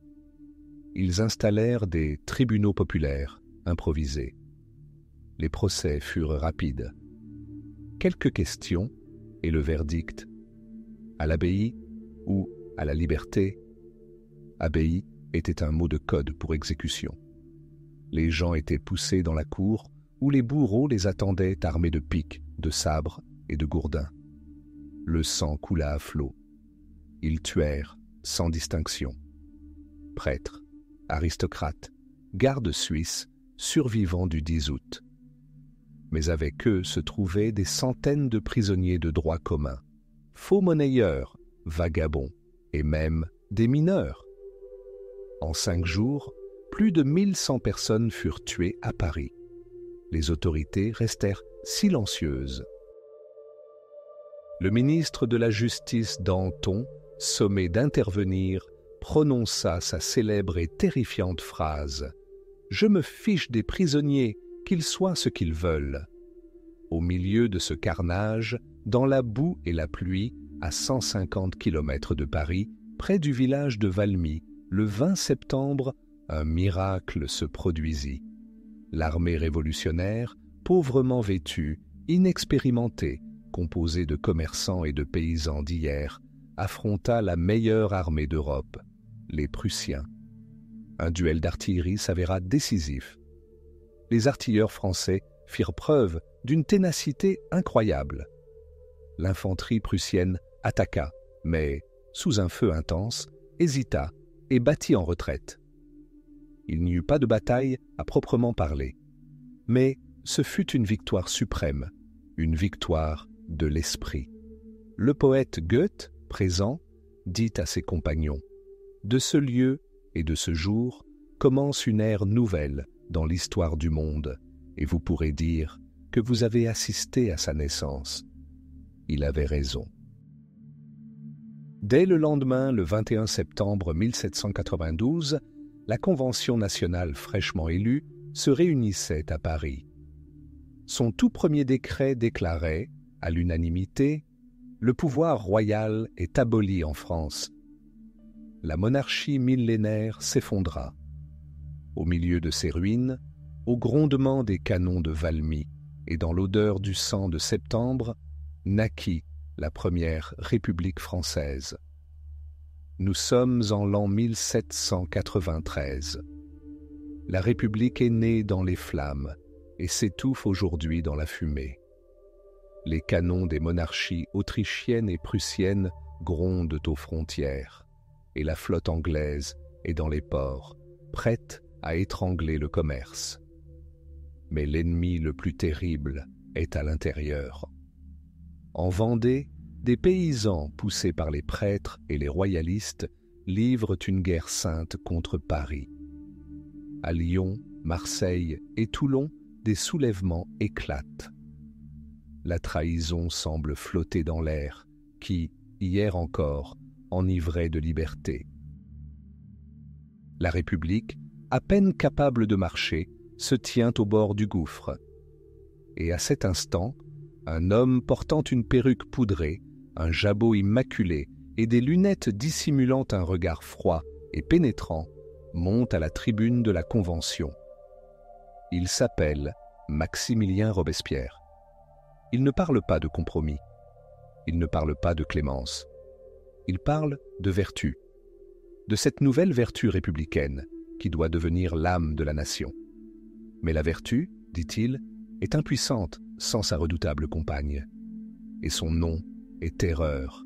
Ils installèrent des tribunaux populaires improvisés. Les procès furent rapides. Quelques questions et le verdict. À l'abbaye ou à la liberté? Abbaye était un mot de code pour exécution. Les gens étaient poussés dans la cour où les bourreaux les attendaient armés de pics, de sabres et de gourdins. Le sang coula à flots. Ils tuèrent sans distinction. Prêtres, aristocrates, gardes suisses, survivants du 10 août. Mais avec eux se trouvaient des centaines de prisonniers de droit commun, faux monnayeurs, vagabonds et même des mineurs. En 5 jours, plus de 1100 personnes furent tuées à Paris. Les autorités restèrent silencieuses. Le ministre de la Justice Danton, sommé d'intervenir, prononça sa célèbre et terrifiante phrase « Je me fiche des prisonniers, qu'ils soient ce qu'ils veulent ». Au milieu de ce carnage, dans la boue et la pluie, à 150 km de Paris, près du village de Valmy, le 20 septembre, un miracle se produisit. L'armée révolutionnaire, pauvrement vêtue, inexpérimentée, composée de commerçants et de paysans d'hier, affronta la meilleure armée d'Europe, les Prussiens. Un duel d'artillerie s'avéra décisif. Les artilleurs français firent preuve d'une ténacité incroyable. L'infanterie prussienne attaqua, mais, sous un feu intense, hésita et battit en retraite. Il n'y eut pas de bataille à proprement parler, mais ce fut une victoire suprême, une victoire de l'esprit. Le poète Goethe, présent, dit à ses compagnons : « De ce lieu et de ce jour commence une ère nouvelle dans l'histoire du monde, et vous pourrez dire que vous avez assisté à sa naissance. » Il avait raison. Dès le lendemain, le 21 septembre 1792, la Convention nationale fraîchement élue se réunissait à Paris. Son tout premier décret déclarait, à l'unanimité, « Le pouvoir royal est aboli en France. » La monarchie millénaire s'effondra. Au milieu de ces ruines, au grondement des canons de Valmy et dans l'odeur du sang de septembre, naquit la première République française. Nous sommes en l'an 1793. La République est née dans les flammes et s'étouffe aujourd'hui dans la fumée. Les canons des monarchies autrichiennes et prussiennes grondent aux frontières, et la flotte anglaise est dans les ports, prête à étrangler le commerce. Mais l'ennemi le plus terrible est à l'intérieur. En Vendée, des paysans poussés par les prêtres et les royalistes livrent une guerre sainte contre Paris. À Lyon, Marseille et Toulon, des soulèvements éclatent. La trahison semble flotter dans l'air qui, hier encore, enivrait de liberté. La République, à peine capable de marcher, se tient au bord du gouffre. Et à cet instant, un homme portant une perruque poudrée, un jabot immaculé et des lunettes dissimulant un regard froid et pénétrant monte à la tribune de la Convention. Il s'appelle Maximilien Robespierre. Il ne parle pas de compromis. Il ne parle pas de clémence. Il parle de vertu, de cette nouvelle vertu républicaine qui doit devenir l'âme de la nation. Mais la vertu, dit-il, est impuissante sans sa redoutable compagne. Et son nom est terreur.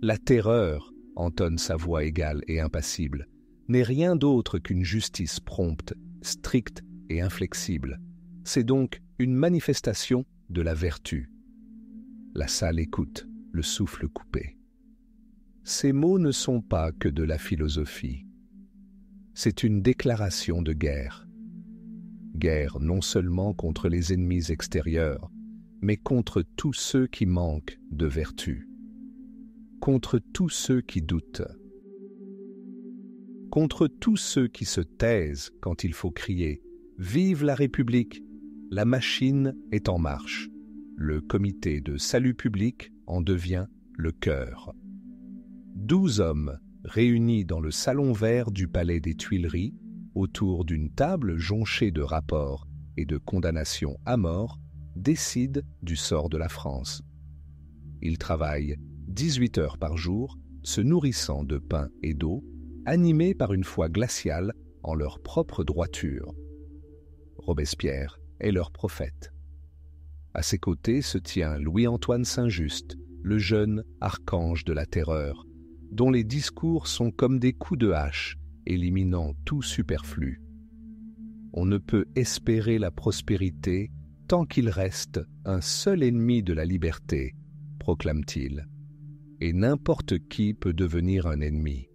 La terreur, entonne sa voix égale et impassible, n'est rien d'autre qu'une justice prompte, stricte et inflexible. C'est donc une manifestation de la vertu. La salle écoute, le souffle coupé. Ces mots ne sont pas que de la philosophie. C'est une déclaration de guerre. Guerre non seulement contre les ennemis extérieurs, mais contre tous ceux qui manquent de vertu. Contre tous ceux qui doutent. Contre tous ceux qui se taisent quand il faut crier « Vive la République !» La machine est en marche. Le comité de salut public en devient le cœur. 12 hommes réunis dans le salon vert du palais des Tuileries, autour d'une table jonchée de rapports et de condamnations à mort, décident du sort de la France. Ils travaillent 18 heures par jour, se nourrissant de pain et d'eau, animés par une foi glaciale en leur propre droiture. Robespierre est leur prophète. À ses côtés se tient Louis-Antoine Saint-Just, le jeune archange de la terreur, dont les discours sont comme des coups de hache, éliminant tout superflu. On ne peut espérer la prospérité tant qu'il reste un seul ennemi de la liberté, proclame-t-il. Et n'importe qui peut devenir un ennemi.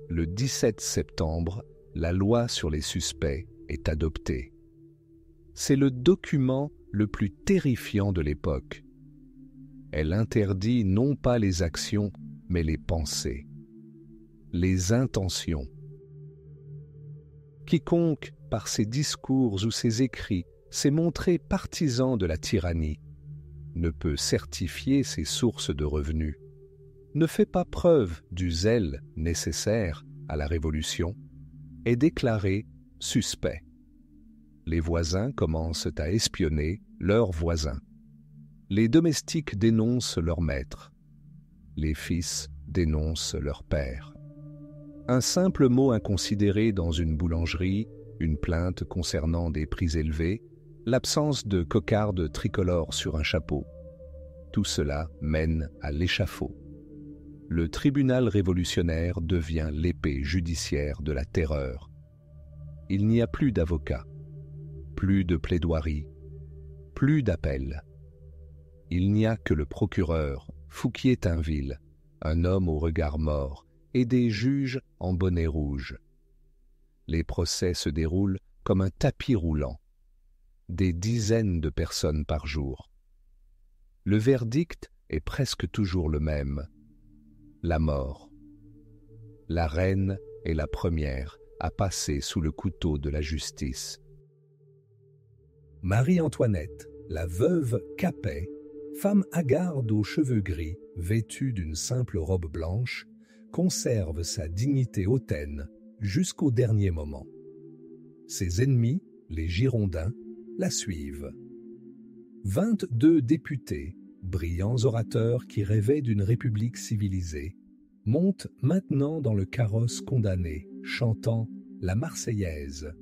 Le 17 septembre, la loi sur les suspects est adoptée. C'est le document le plus terrifiant de l'époque. Elle interdit non pas les actions, mais les pensées, les intentions. Quiconque, par ses discours ou ses écrits, s'est montré partisan de la tyrannie, ne peut certifier ses sources de revenus, ne fait pas preuve du zèle nécessaire à la révolution, est déclaré suspect. Les voisins commencent à espionner leurs voisins. Les domestiques dénoncent leur maître. Les fils dénoncent leur père. Un simple mot inconsidéré dans une boulangerie, une plainte concernant des prix élevés, l'absence de cocarde tricolore sur un chapeau. Tout cela mène à l'échafaud. Le tribunal révolutionnaire devient l'épée judiciaire de la terreur. Il n'y a plus d'avocats, plus de plaidoiries, plus d'appels. Il n'y a que le procureur, Fouquier-Tinville, un homme au regard mort, et des juges en bonnet rouge. Les procès se déroulent comme un tapis roulant. Des dizaines de personnes par jour. Le verdict est presque toujours le même. La mort. La reine est la première à passer sous le couteau de la justice. Marie-Antoinette, la veuve Capet, femme hagarde aux cheveux gris, vêtue d'une simple robe blanche, conserve sa dignité hautaine jusqu'au dernier moment. Ses ennemis, les Girondins, la suivent. 22 députés, brillants orateurs qui rêvaient d'une république civilisée, montent maintenant dans le carrosse condamné, chantant la Marseillaise,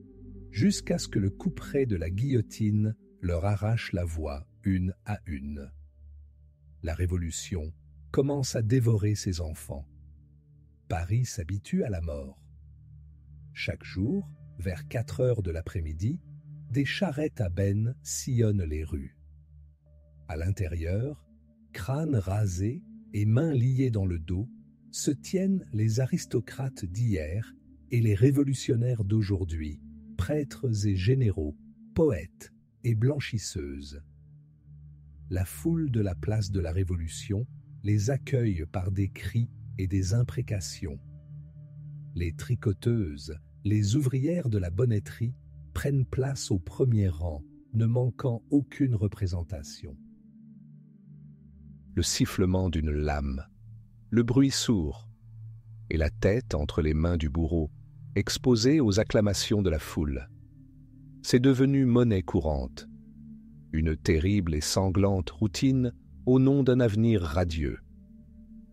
jusqu'à ce que le couperet de la guillotine leur arrache la voix une à une. La Révolution commence à dévorer ses enfants. Paris s'habitue à la mort. Chaque jour, vers 4 heures de l'après-midi, des charrettes à bennes sillonnent les rues. À l'intérieur, crâne rasé et mains liées dans le dos, se tiennent les aristocrates d'hier et les révolutionnaires d'aujourd'hui, prêtres et généraux, poètes et blanchisseuses. La foule de la place de la Révolution les accueille par des cris et des imprécations. Les tricoteuses, les ouvrières de la bonnetterie prennent place au premier rang, ne manquant aucune représentation. Le sifflement d'une lame, le bruit sourd, et la tête entre les mains du bourreau, exposée aux acclamations de la foule. C'est devenu monnaie courante, une terrible et sanglante routine au nom d'un avenir radieux.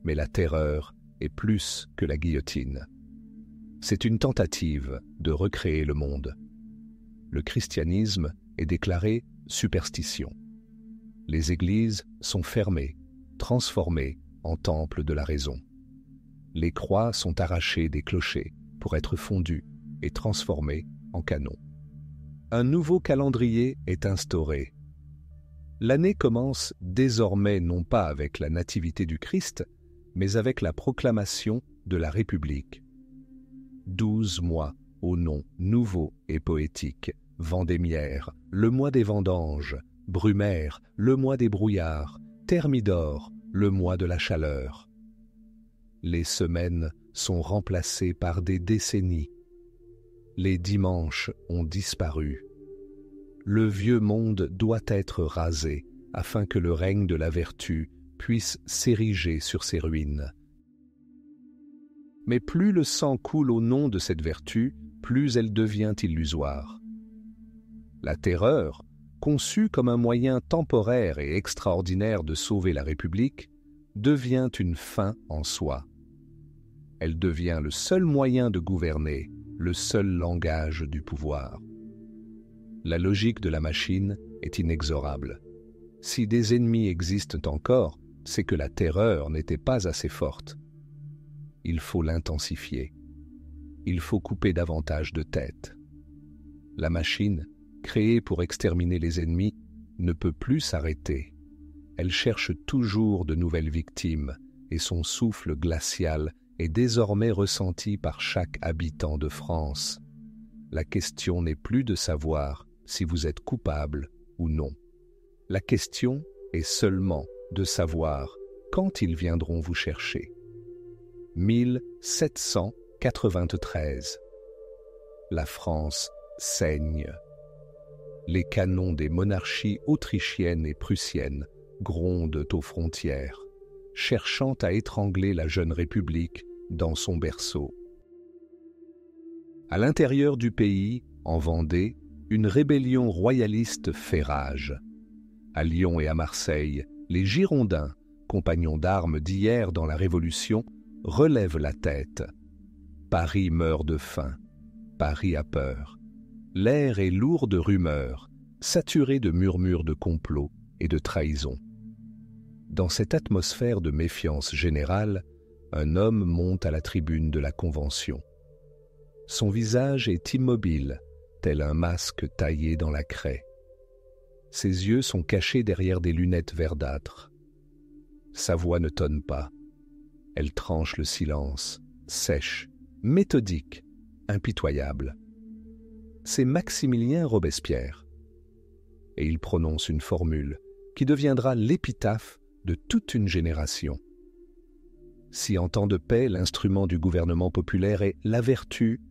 Mais la terreur est plus que la guillotine. C'est une tentative de recréer le monde. Le christianisme est déclaré superstition. Les églises sont fermées, transformées en temples de la raison. Les croix sont arrachées des clochers pour être fondues et transformées en canons. Un nouveau calendrier est instauré. L'année commence désormais non pas avec la nativité du Christ, mais avec la proclamation de la République. 12 mois au nom nouveau et poétique, Vendémiaire, le mois des vendanges, Brumaire, le mois des brouillards, Thermidor, le mois de la chaleur. Les semaines sont remplacées par des décennies. Les dimanches ont disparu. Le vieux monde doit être rasé afin que le règne de la vertu puisse s'ériger sur ses ruines. Mais plus le sang coule au nom de cette vertu, plus elle devient illusoire. La terreur, conçue comme un moyen temporaire et extraordinaire de sauver la République, devient une fin en soi. Elle devient le seul moyen de gouverner, le seul langage du pouvoir. La logique de la machine est inexorable. Si des ennemis existent encore, c'est que la terreur n'était pas assez forte. Il faut l'intensifier. Il faut couper davantage de têtes. La machine, créée pour exterminer les ennemis, ne peut plus s'arrêter. Elle cherche toujours de nouvelles victimes et son souffle glacial est désormais ressenti par chaque habitant de France. La question n'est plus de savoir si vous êtes coupable ou non. La question est seulement de savoir quand ils viendront vous chercher. 1793. La France saigne. Les canons des monarchies autrichiennes et prussiennes grondent aux frontières, cherchant à étrangler la jeune République dans son berceau. À l'intérieur du pays, en Vendée, une rébellion royaliste fait rage. À Lyon et à Marseille, les Girondins, compagnons d'armes d'hier dans la Révolution, relèvent la tête. Paris meurt de faim. Paris a peur. L'air est lourd de rumeurs, saturé de murmures de complots et de trahisons. Dans cette atmosphère de méfiance générale, un homme monte à la tribune de la Convention. Son visage est immobile, tel un masque taillé dans la craie. Ses yeux sont cachés derrière des lunettes verdâtres. Sa voix ne tonne pas. Elle tranche le silence, sèche, méthodique, impitoyable. C'est Maximilien Robespierre. Et il prononce une formule qui deviendra l'épitaphe de toute une génération. Si en temps de paix, l'instrument du gouvernement populaire est la vertu,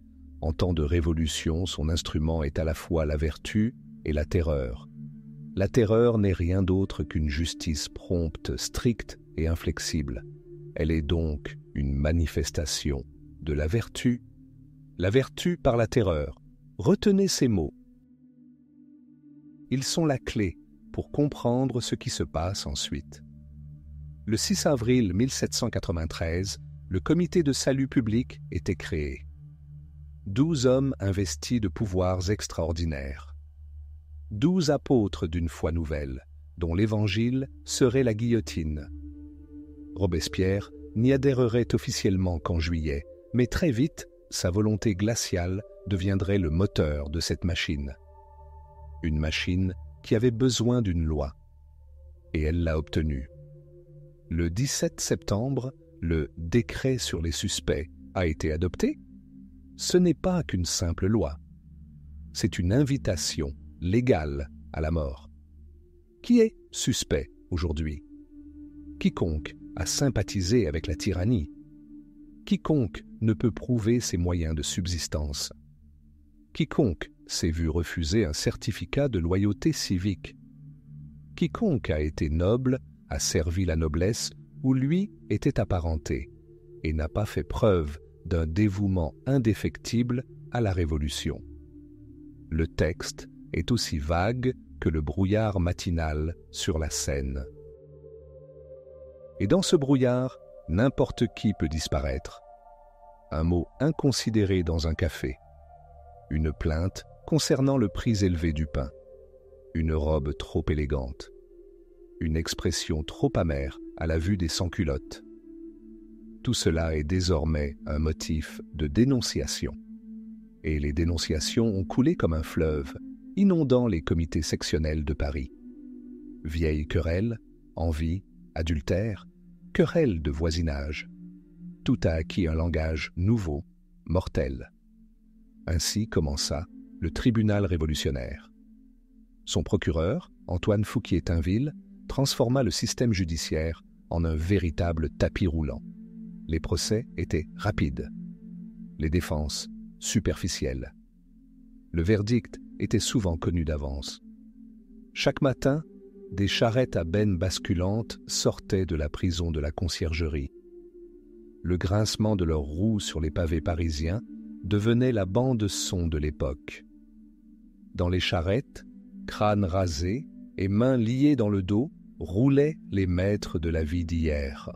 en temps de révolution, son instrument est à la fois la vertu et la terreur. La terreur n'est rien d'autre qu'une justice prompte, stricte et inflexible. Elle est donc une manifestation de la vertu. La vertu par la terreur. Retenez ces mots. Ils sont la clé pour comprendre ce qui se passe ensuite. Le 6 avril 1793, le comité de salut public était créé. 12 hommes investis de pouvoirs extraordinaires. 12 apôtres d'une foi nouvelle, dont l'évangile serait la guillotine. Robespierre n'y adhérerait officiellement qu'en juillet, mais très vite, sa volonté glaciale deviendrait le moteur de cette machine. Une machine qui avait besoin d'une loi. Et elle l'a obtenue. Le 17 septembre, le décret sur les suspects a été adopté. Ce n'est pas qu'une simple loi. C'est une invitation légale à la mort. Qui est suspect aujourd'hui? Quiconque a sympathisé avec la tyrannie. Quiconque ne peut prouver ses moyens de subsistance. Quiconque s'est vu refuser un certificat de loyauté civique. Quiconque a été noble a servi la noblesse où lui était apparenté et n'a pas fait preuve d'un dévouement indéfectible à la Révolution. Le texte est aussi vague que le brouillard matinal sur la Seine. Et dans ce brouillard, n'importe qui peut disparaître. Un mot inconsidéré dans un café. Une plainte concernant le prix élevé du pain. Une robe trop élégante. Une expression trop amère à la vue des sans-culottes. Tout cela est désormais un motif de dénonciation. Et les dénonciations ont coulé comme un fleuve, inondant les comités sectionnels de Paris. Vieilles querelles, envie, adultère, querelles de voisinage. Tout a acquis un langage nouveau, mortel. Ainsi commença le tribunal révolutionnaire. Son procureur, Antoine Fouquier-Tinville, transforma le système judiciaire en un véritable tapis roulant. Les procès étaient rapides, les défenses superficielles. Le verdict était souvent connu d'avance. Chaque matin, des charrettes à bennes basculantes sortaient de la prison de la Conciergerie. Le grincement de leurs roues sur les pavés parisiens devenait la bande-son de l'époque. Dans les charrettes, crânes rasés et mains liées dans le dos, roulaient les maîtres de la vie d'hier.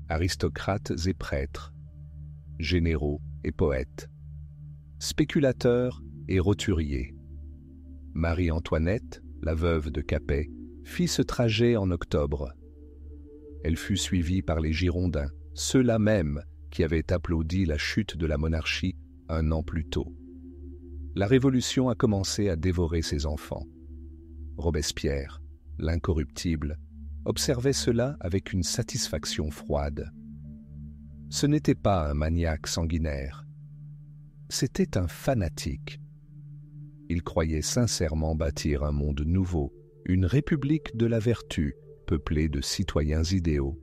Aristocrates et prêtres, généraux et poètes, spéculateurs et roturiers. Marie-Antoinette, la veuve de Capet, fit ce trajet en octobre. Elle fut suivie par les Girondins, ceux-là même qui avaient applaudi la chute de la monarchie un an plus tôt. La Révolution a commencé à dévorer ses enfants. Robespierre, l'incorruptible, observait cela avec une satisfaction froide. Ce n'était pas un maniaque sanguinaire. C'était un fanatique. Il croyait sincèrement bâtir un monde nouveau, une république de la vertu, peuplée de citoyens idéaux.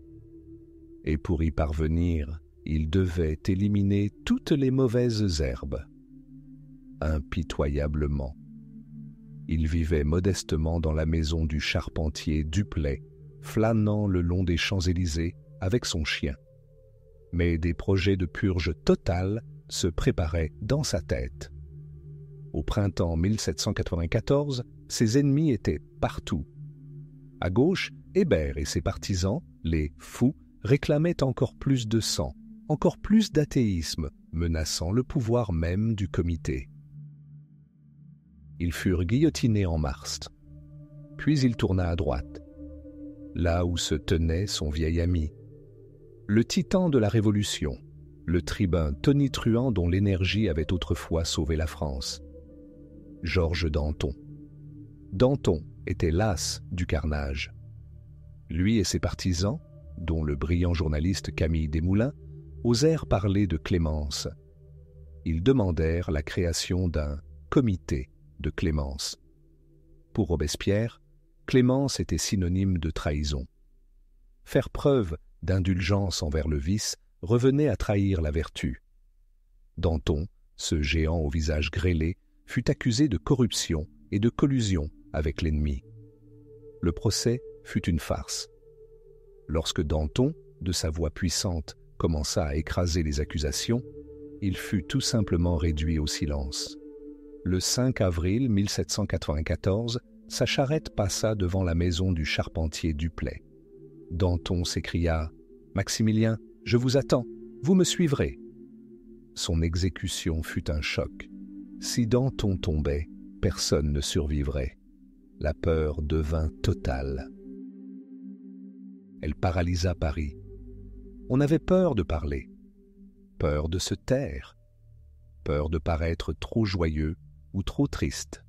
Et pour y parvenir, il devait éliminer toutes les mauvaises herbes. Impitoyablement. Il vivait modestement dans la maison du charpentier Duplay, flânant le long des Champs-Élysées avec son chien. Mais des projets de purge totale se préparaient dans sa tête. Au printemps 1794, ses ennemis étaient partout. À gauche, Hébert et ses partisans, les fous, réclamaient encore plus de sang, encore plus d'athéisme, menaçant le pouvoir même du comité. Ils furent guillotinés en mars. Puis il tourna à droite, là où se tenait son vieil ami, le titan de la Révolution, le tribun tonitruant dont l'énergie avait autrefois sauvé la France, Georges Danton. Danton était las du carnage. Lui et ses partisans, dont le brillant journaliste Camille Desmoulins, osèrent parler de clémence. Ils demandèrent la création d'un comité de clémence. Pour Robespierre, clémence était synonyme de trahison. Faire preuve d'indulgence envers le vice revenait à trahir la vertu. Danton, ce géant au visage grêlé, fut accusé de corruption et de collusion avec l'ennemi. Le procès fut une farce. Lorsque Danton, de sa voix puissante, commença à écraser les accusations, il fut tout simplement réduit au silence. Le 5 avril 1794, sa charrette passa devant la maison du charpentier Duplay. Danton s'écria « Maximilien, je vous attends, vous me suivrez ». Son exécution fut un choc. Si Danton tombait, personne ne survivrait. La peur devint totale. Elle paralysa Paris. On avait peur de parler, peur de se taire, peur de paraître trop joyeux ou trop triste.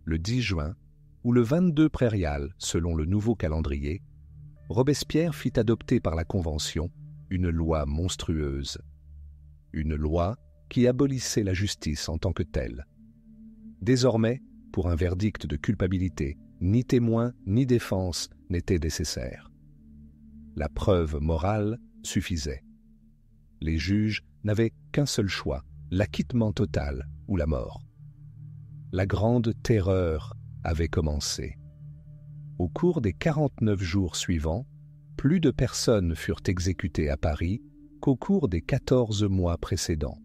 Le 10 juin, ou le 22 prairial selon le nouveau calendrier, Robespierre fit adopter par la Convention une loi monstrueuse. Une loi qui abolissait la justice en tant que telle. Désormais, pour un verdict de culpabilité, ni témoin ni défense n'étaient nécessaires. La preuve morale suffisait. Les juges n'avaient qu'un seul choix, l'acquittement total ou la mort. La grande terreur avait commencé. Au cours des 49 jours suivants, plus de personnes furent exécutées à Paris qu'au cours des 14 mois précédents.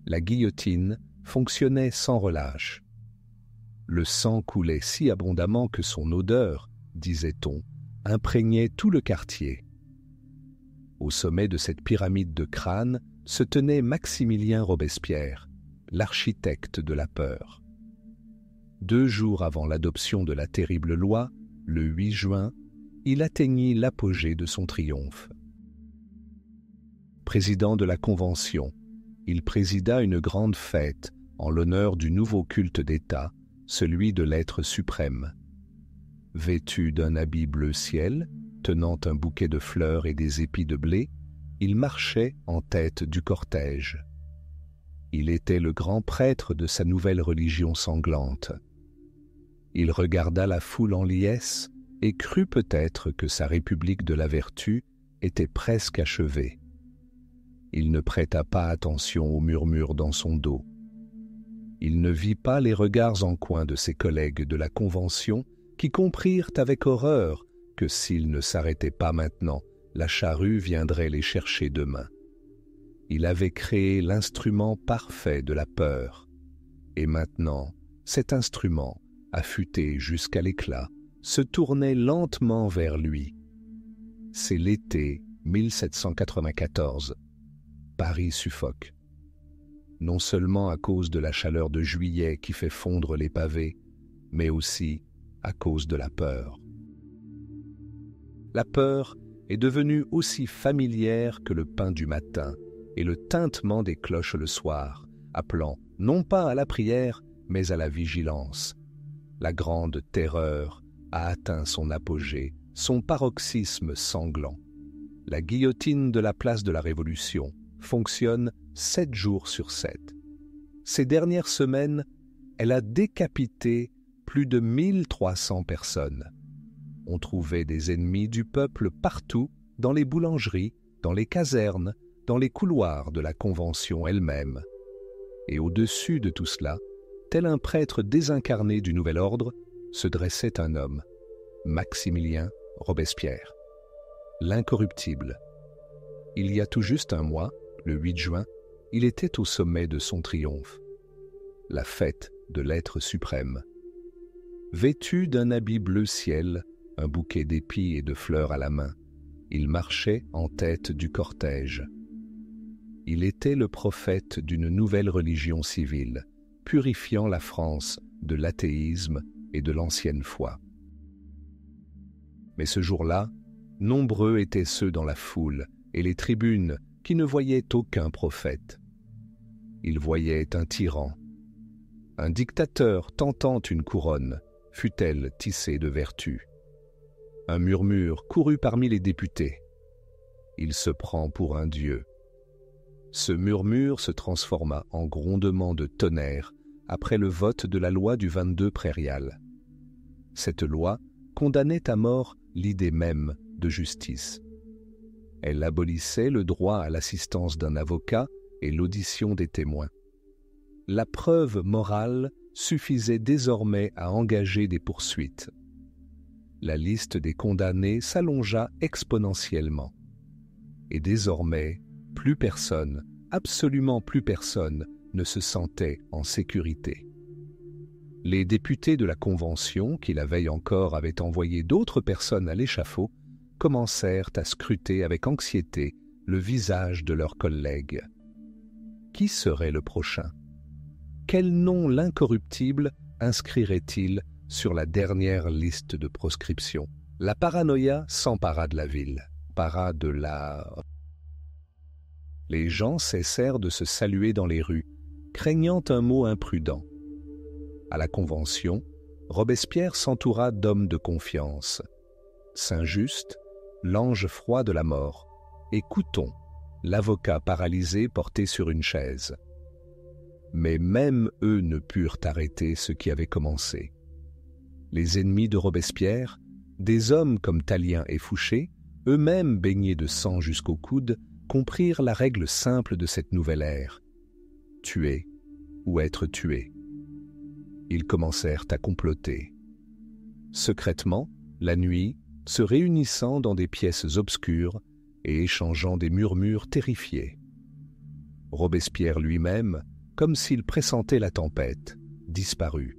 La guillotine fonctionnait sans relâche. Le sang coulait si abondamment que son odeur, disait-on, imprégnait tout le quartier. Au sommet de cette pyramide de crânes se tenait Maximilien Robespierre, l'architecte de la peur. 2 jours avant l'adoption de la terrible loi, le 8 juin, il atteignit l'apogée de son triomphe. Président de la Convention, il présida une grande fête en l'honneur du nouveau culte d'État, celui de l'être suprême. Vêtu d'un habit bleu ciel, tenant un bouquet de fleurs et des épis de blé, il marchait en tête du cortège. Il était le grand prêtre de sa nouvelle religion sanglante. Il regarda la foule en liesse et crut peut-être que sa république de la vertu était presque achevée. Il ne prêta pas attention aux murmures dans son dos. Il ne vit pas les regards en coin de ses collègues de la Convention qui comprirent avec horreur que s'ils ne s'arrêtaient pas maintenant, la charrue viendrait les chercher demain. Il avait créé l'instrument parfait de la peur. Et maintenant, cet instrument, affûté jusqu'à l'éclat, se tournait lentement vers lui. C'est l'été 1794. Paris suffoque. Non seulement à cause de la chaleur de juillet qui fait fondre les pavés, mais aussi à cause de la peur. La peur est devenue aussi familière que le pain du matin et le tintement des cloches le soir, appelant non pas à la prière, mais à la vigilance. La grande terreur a atteint son apogée, son paroxysme sanglant. La guillotine de la place de la Révolution fonctionne 7 jours sur 7. Ces dernières semaines, elle a décapité plus de 1300 personnes. On trouvait des ennemis du peuple partout, dans les boulangeries, dans les casernes, dans les couloirs de la Convention elle-même. Et au-dessus de tout cela, tel un prêtre désincarné du nouvel ordre, se dressait un homme, Maximilien Robespierre, l'incorruptible. Il y a tout juste un mois, le 8 juin, il était au sommet de son triomphe. la fête de l'être suprême. Vêtu d'un habit bleu ciel, un bouquet d'épis et de fleurs à la main, il marchait en tête du cortège. Il était le prophète d'une nouvelle religion civile, purifiant la France de l'athéisme et de l'ancienne foi. Mais ce jour-là, nombreux étaient ceux dans la foule et les tribunes qui ne voyaient aucun prophète. Ils voyaient un tyran, un dictateur tentant une couronne, fût-elle tissée de vertu. Un murmure courut parmi les députés. Il se prend pour un dieu. Ce murmure se transforma en grondement de tonnerre après le vote de la loi du 22 prairial. Cette loi condamnait à mort l'idée même de justice. Elle abolissait le droit à l'assistance d'un avocat et l'audition des témoins. La preuve morale suffisait désormais à engager des poursuites. La liste des condamnés s'allongea exponentiellement. Et désormais, plus personne, absolument plus personne, ne se sentait en sécurité. Les députés de la Convention, qui la veille encore avaient envoyé d'autres personnes à l'échafaud, commencèrent à scruter avec anxiété le visage de leurs collègues. Qui serait le prochain? Quel nom l'incorruptible inscrirait-il sur la dernière liste de proscription? La paranoïa s'empara de la ville, Les gens cessèrent de se saluer dans les rues, craignant un mot imprudent. À la Convention, Robespierre s'entoura d'hommes de confiance. Saint-Just, l'ange froid de la mort, et Couthon, l'avocat paralysé porté sur une chaise. Mais même eux ne purent arrêter ce qui avait commencé. Les ennemis de Robespierre, des hommes comme Tallien et Fouché, eux-mêmes baignés de sang jusqu'au coude, comprirent la règle simple de cette nouvelle ère: tuer ou être tué. Ils commencèrent à comploter. Secrètement, la nuit, se réunissant dans des pièces obscures et échangeant des murmures terrifiés. Robespierre lui-même, comme s'il pressentait la tempête, disparut.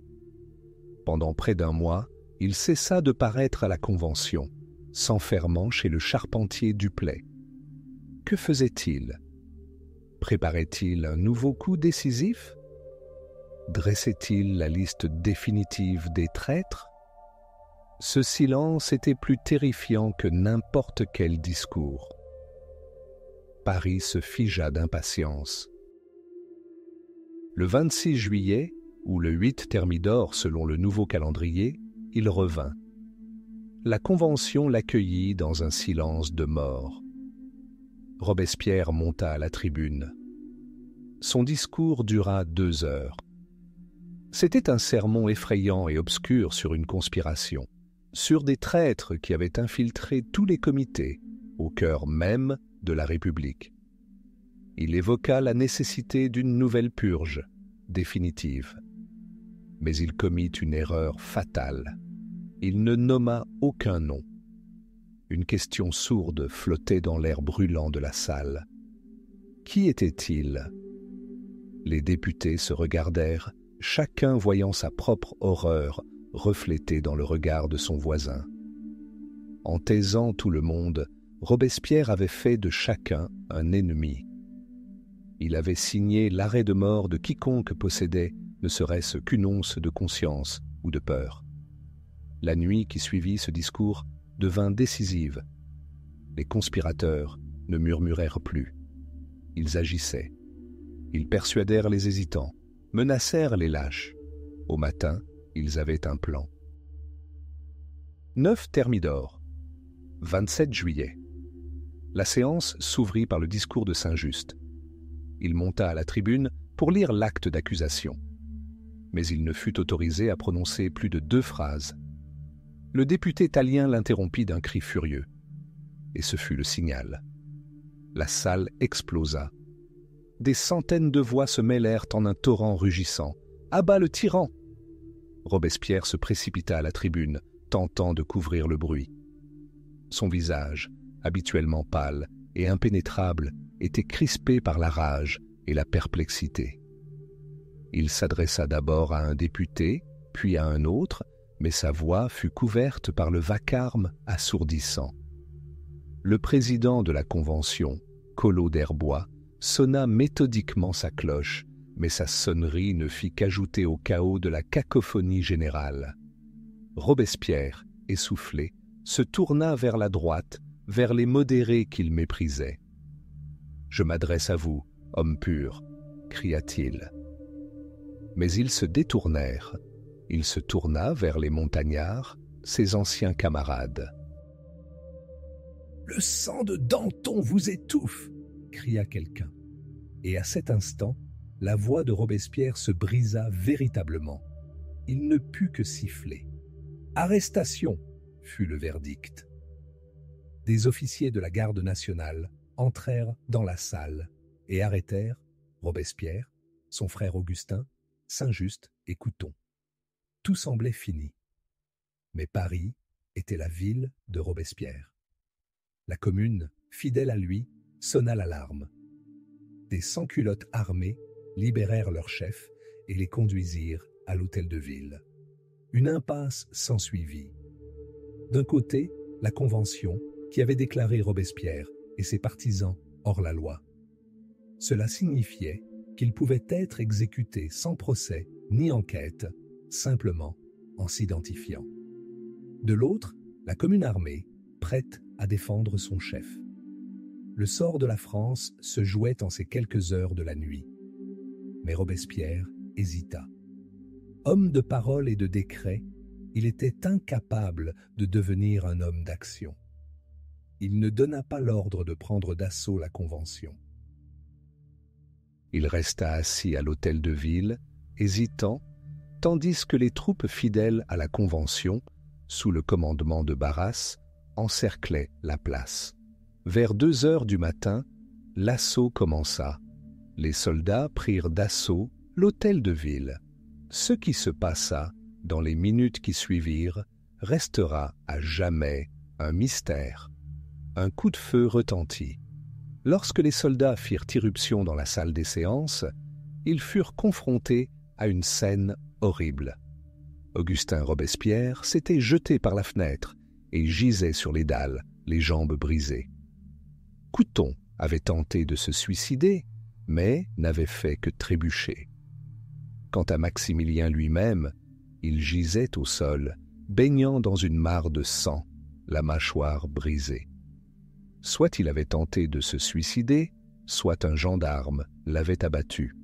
Pendant près d'un mois, il cessa de paraître à la Convention, s'enfermant chez le charpentier Duplay. Que faisait-il? Préparait-il un nouveau coup décisif? Dressait-il la liste définitive des traîtres? Ce silence était plus terrifiant que n'importe quel discours. Paris se figea d'impatience. Le 26 juillet, ou le 8 Thermidor selon le nouveau calendrier, il revint. La Convention l'accueillit dans un silence de mort. Robespierre monta à la tribune. Son discours dura 2 heures. C'était un sermon effrayant et obscur sur une conspiration, sur des traîtres qui avaient infiltré tous les comités, au cœur même de la République. Il évoqua la nécessité d'une nouvelle purge, définitive. Mais il commit une erreur fatale. Il ne nomma aucun nom. Une question sourde flottait dans l'air brûlant de la salle. Qui était-il? Les députés se regardèrent, chacun voyant sa propre horreur reflétée dans le regard de son voisin. En taisant tout le monde, Robespierre avait fait de chacun un ennemi. Il avait signé l'arrêt de mort de quiconque possédait ne serait-ce qu'une once de conscience ou de peur. La nuit qui suivit ce discours devint décisive. Les conspirateurs ne murmurèrent plus. Ils agissaient. Ils persuadèrent les hésitants, menacèrent les lâches. Au matin, ils avaient un plan. 9 Thermidor, 27 juillet. La séance s'ouvrit par le discours de Saint-Just. Il monta à la tribune pour lire l'acte d'accusation. Mais il ne fut autorisé à prononcer plus de 2 phrases. Le député Tallien l'interrompit d'un cri furieux. Et ce fut le signal. La salle explosa. Des centaines de voix se mêlèrent en un torrent rugissant. « À bas le tyran !» Robespierre se précipita à la tribune, tentant de couvrir le bruit. Son visage, habituellement pâle et impénétrable, était crispé par la rage et la perplexité. Il s'adressa d'abord à un député, puis à un autre, mais sa voix fut couverte par le vacarme assourdissant. Le président de la Convention, Collot d'Herbois, sonna méthodiquement sa cloche, mais sa sonnerie ne fit qu'ajouter au chaos de la cacophonie générale. Robespierre, essoufflé, se tourna vers la droite, vers les modérés qu'il méprisait. « Je m'adresse à vous, homme pur », cria-t-il. Mais ils se détournèrent. Il se tourna vers les montagnards, ses anciens camarades. « Le sang de Danton vous étouffe !» cria quelqu'un. Et à cet instant, la voix de Robespierre se brisa véritablement. Il ne put que siffler. « Arrestation !» fut le verdict. Des officiers de la garde nationale entrèrent dans la salle et arrêtèrent Robespierre, son frère Augustin, Saint-Just et Couthon. Tout semblait fini. Mais Paris était la ville de Robespierre. La Commune, fidèle à lui, sonna l'alarme. Des sans-culottes armés libérèrent leur chef et les conduisirent à l'hôtel de ville. Une impasse s'ensuivit. D'un côté, la Convention, qui avait déclaré Robespierre et ses partisans hors la loi. Cela signifiait qu'ils pouvaient être exécutés sans procès ni enquête, simplement en s'identifiant. De l'autre, la Commune armée, prête à défendre son chef. Le sort de la France se jouait en ces quelques heures de la nuit. Mais Robespierre hésita. Homme de parole et de décret, il était incapable de devenir un homme d'action. Il ne donna pas l'ordre de prendre d'assaut la Convention. Il resta assis à l'hôtel de ville, hésitant, tandis que les troupes fidèles à la Convention, sous le commandement de Barras, encerclaient la place. Vers 2 heures du matin, l'assaut commença. Les soldats prirent d'assaut l'hôtel de ville. Ce qui se passa dans les minutes qui suivirent restera à jamais un mystère. Un coup de feu retentit. Lorsque les soldats firent irruption dans la salle des séances, ils furent confrontés à une scène horrible. Augustin Robespierre s'était jeté par la fenêtre et gisait sur les dalles, les jambes brisées. Couthon avait tenté de se suicider, mais n'avait fait que trébucher. Quant à Maximilien lui-même, il gisait au sol, baignant dans une mare de sang, la mâchoire brisée. Soit il avait tenté de se suicider, soit un gendarme l'avait abattu.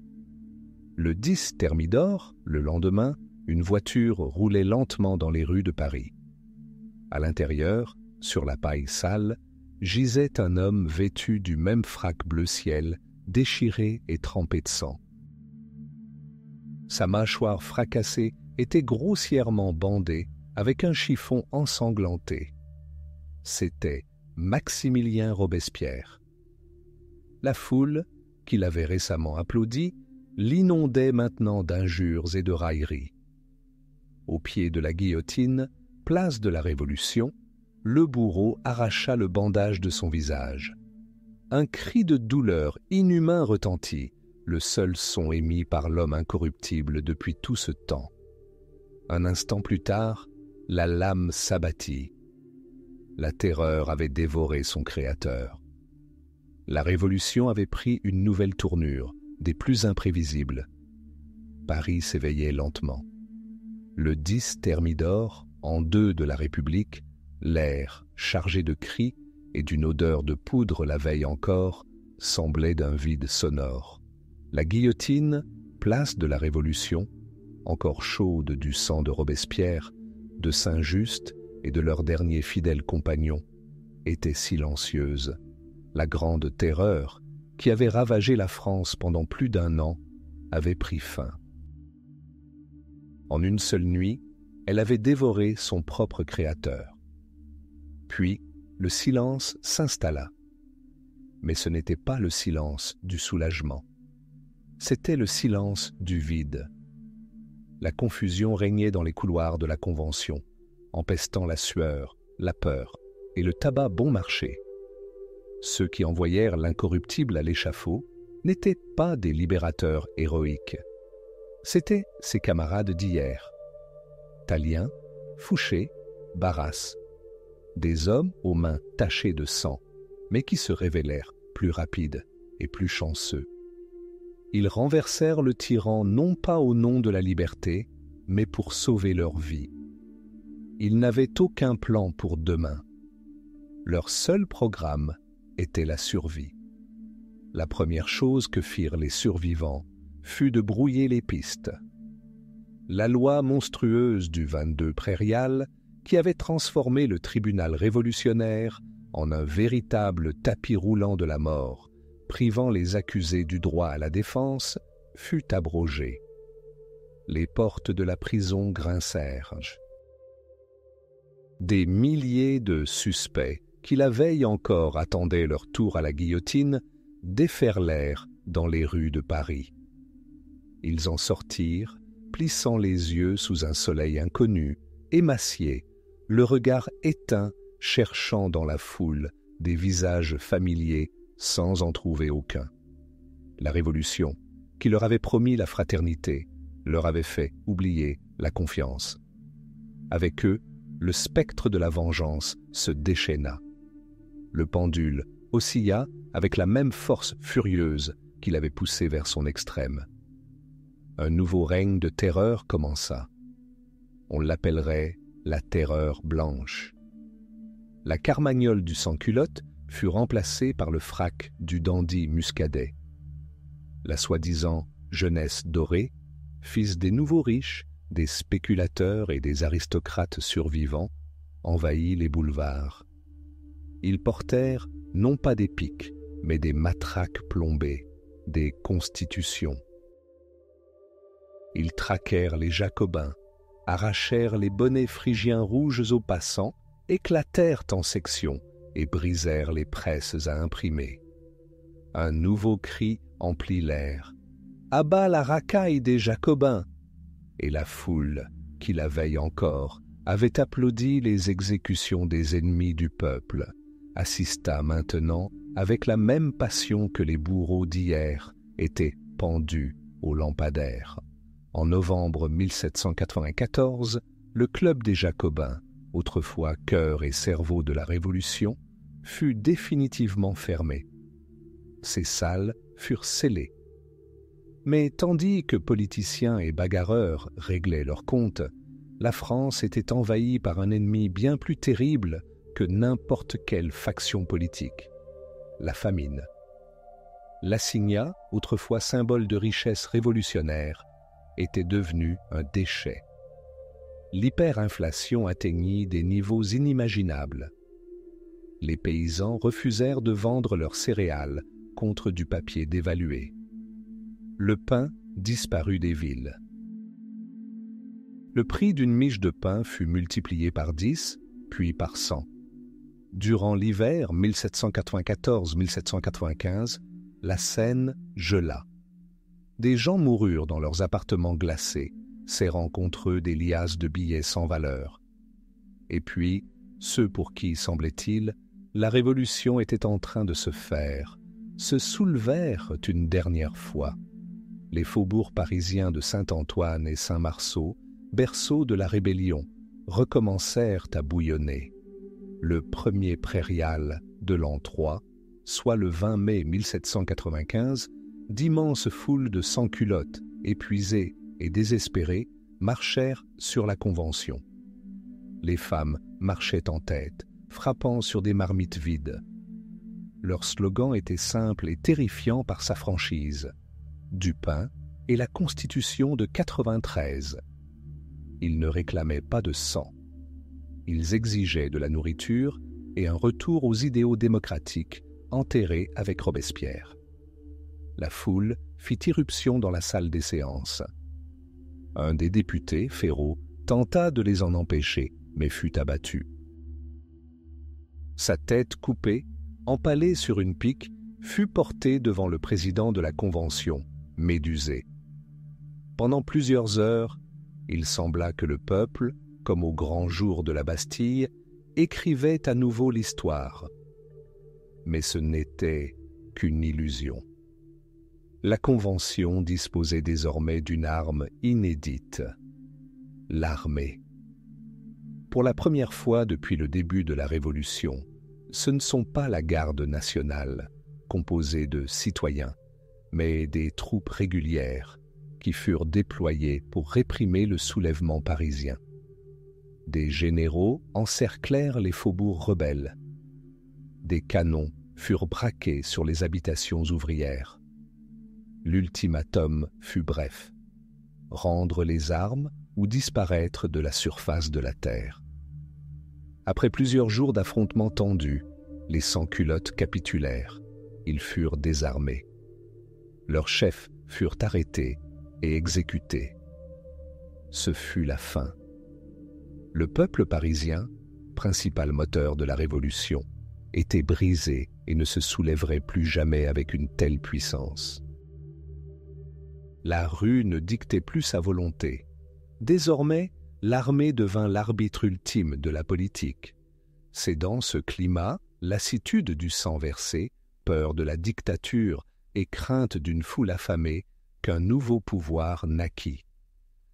Le 10 Thermidor, le lendemain, une voiture roulait lentement dans les rues de Paris. À l'intérieur, sur la paille sale, gisait un homme vêtu du même frac bleu ciel, déchiré et trempé de sang. Sa mâchoire fracassée était grossièrement bandée avec un chiffon ensanglanté. C'était Maximilien Robespierre. La foule, qui l'avait récemment applaudi, l'inondait maintenant d'injures et de railleries. Au pied de la guillotine, place de la Révolution, le bourreau arracha le bandage de son visage. Un cri de douleur inhumain retentit, le seul son émis par l'homme incorruptible depuis tout ce temps. Un instant plus tard, la lame s'abattit. La terreur avait dévoré son créateur. La Révolution avait pris une nouvelle tournure, des plus imprévisibles. Paris s'éveillait lentement. Le 10 Thermidor, en 2 de la République, l'air, chargé de cris et d'une odeur de poudre la veille encore, semblait d'un vide sonore. La guillotine, place de la Révolution, encore chaude du sang de Robespierre, de Saint-Just et de leurs derniers fidèles compagnons, était silencieuse. La grande terreur, qui avait ravagé la France pendant plus d'1 an, avait pris fin. En une seule nuit, elle avait dévoré son propre créateur. Puis, le silence s'installa. Mais ce n'était pas le silence du soulagement. C'était le silence du vide. La confusion régnait dans les couloirs de la Convention, empestant la sueur, la peur et le tabac bon marché. Ceux qui envoyèrent l'incorruptible à l'échafaud n'étaient pas des libérateurs héroïques. C'étaient ses camarades d'hier. Tallien, Fouché, Barras. Des hommes aux mains tachées de sang, mais qui se révélèrent plus rapides et plus chanceux. Ils renversèrent le tyran non pas au nom de la liberté, mais pour sauver leur vie. Ils n'avaient aucun plan pour demain. Leur seul programme était la survie. La première chose que firent les survivants fut de brouiller les pistes. La loi monstrueuse du 22 prairial, qui avait transformé le tribunal révolutionnaire en un véritable tapis roulant de la mort, privant les accusés du droit à la défense, fut abrogée. Les portes de la prison grincèrent. Des milliers de suspects qui la veille encore attendaient leur tour à la guillotine déferlèrent dans les rues de Paris. Ils en sortirent, plissant les yeux sous un soleil inconnu, émaciés, le regard éteint, cherchant dans la foule des visages familiers sans en trouver aucun. La Révolution, qui leur avait promis la fraternité, leur avait fait oublier la confiance. Avec eux, le spectre de la vengeance se déchaîna. Le pendule oscilla avec la même force furieuse qui l'avait poussé vers son extrême. Un nouveau règne de terreur commença. On l'appellerait la terreur blanche. La carmagnole du sans-culotte fut remplacée par le frac du dandy muscadet. La soi-disant jeunesse dorée, fils des nouveaux riches, des spéculateurs et des aristocrates survivants, envahit les boulevards. Ils portèrent non pas des piques, mais des matraques plombées, des constitutions. Ils traquèrent les jacobins, arrachèrent les bonnets phrygiens rouges aux passants, éclatèrent en sections et brisèrent les presses à imprimer. Un nouveau cri emplit l'air. « À bas la racaille des jacobins !» Et la foule, qui la veille encore, avait applaudi les exécutions des ennemis du peuple, assista maintenant avec la même passion que les bourreaux d'hier étaient pendus aux lampadaires. En novembre 1794, le Club des Jacobins, autrefois cœur et cerveau de la Révolution, fut définitivement fermé. Ses salles furent scellées. Mais tandis que politiciens et bagarreurs réglaient leurs comptes, la France était envahie par un ennemi bien plus terrible que n'importe quelle faction politique, la famine. L'assignat, autrefois symbole de richesse révolutionnaire, était devenu un déchet. L'hyperinflation atteignit des niveaux inimaginables. Les paysans refusèrent de vendre leurs céréales contre du papier dévalué. Le pain disparut des villes. Le prix d'une miche de pain fut multiplié par 10, puis par 100. Durant l'hiver 1794-1795, la Seine gela. Des gens moururent dans leurs appartements glacés, serrant contre eux des liasses de billets sans valeur. Et puis, ceux pour qui, semblait-il, la Révolution était en train de se faire, se soulevèrent une dernière fois. Les faubourgs parisiens de Saint-Antoine et Saint-Marceau, berceaux de la rébellion, recommencèrent à bouillonner. Le premier prairial de l'an 3, soit le 20 mai 1795, d'immenses foules de sans-culottes, épuisées et désespérées, marchèrent sur la Convention. Les femmes marchaient en tête, frappant sur des marmites vides. Leur slogan était simple et terrifiant par sa franchise. Du pain et la Constitution de 93. Ils ne réclamaient pas de sang. Ils exigeaient de la nourriture et un retour aux idéaux démocratiques enterrés avec Robespierre. La foule fit irruption dans la salle des séances. Un des députés, Féraud, tenta de les en empêcher, mais fut abattu. Sa tête coupée, empalée sur une pique, fut portée devant le président de la Convention, médusé. Pendant plusieurs heures, il sembla que le peuple, comme au grand jour de la Bastille, écrivait à nouveau l'histoire. Mais ce n'était qu'une illusion. La Convention disposait désormais d'une arme inédite, l'armée. Pour la première fois depuis le début de la Révolution, ce ne sont pas la garde nationale, composée de citoyens, mais des troupes régulières qui furent déployées pour réprimer le soulèvement parisien. Des généraux encerclèrent les faubourgs rebelles. Des canons furent braqués sur les habitations ouvrières. L'ultimatum fut bref: rendre les armes ou disparaître de la surface de la terre. Après plusieurs jours d'affrontements tendus, les sans-culottes capitulèrent. Ils furent désarmés. Leurs chefs furent arrêtés et exécutés. Ce fut la fin. Le peuple parisien, principal moteur de la Révolution, était brisé et ne se soulèverait plus jamais avec une telle puissance. La rue ne dictait plus sa volonté. Désormais, l'armée devint l'arbitre ultime de la politique. C'est dans ce climat, lassitude du sang versé, peur de la dictature et crainte d'une foule affamée, qu'un nouveau pouvoir naquit.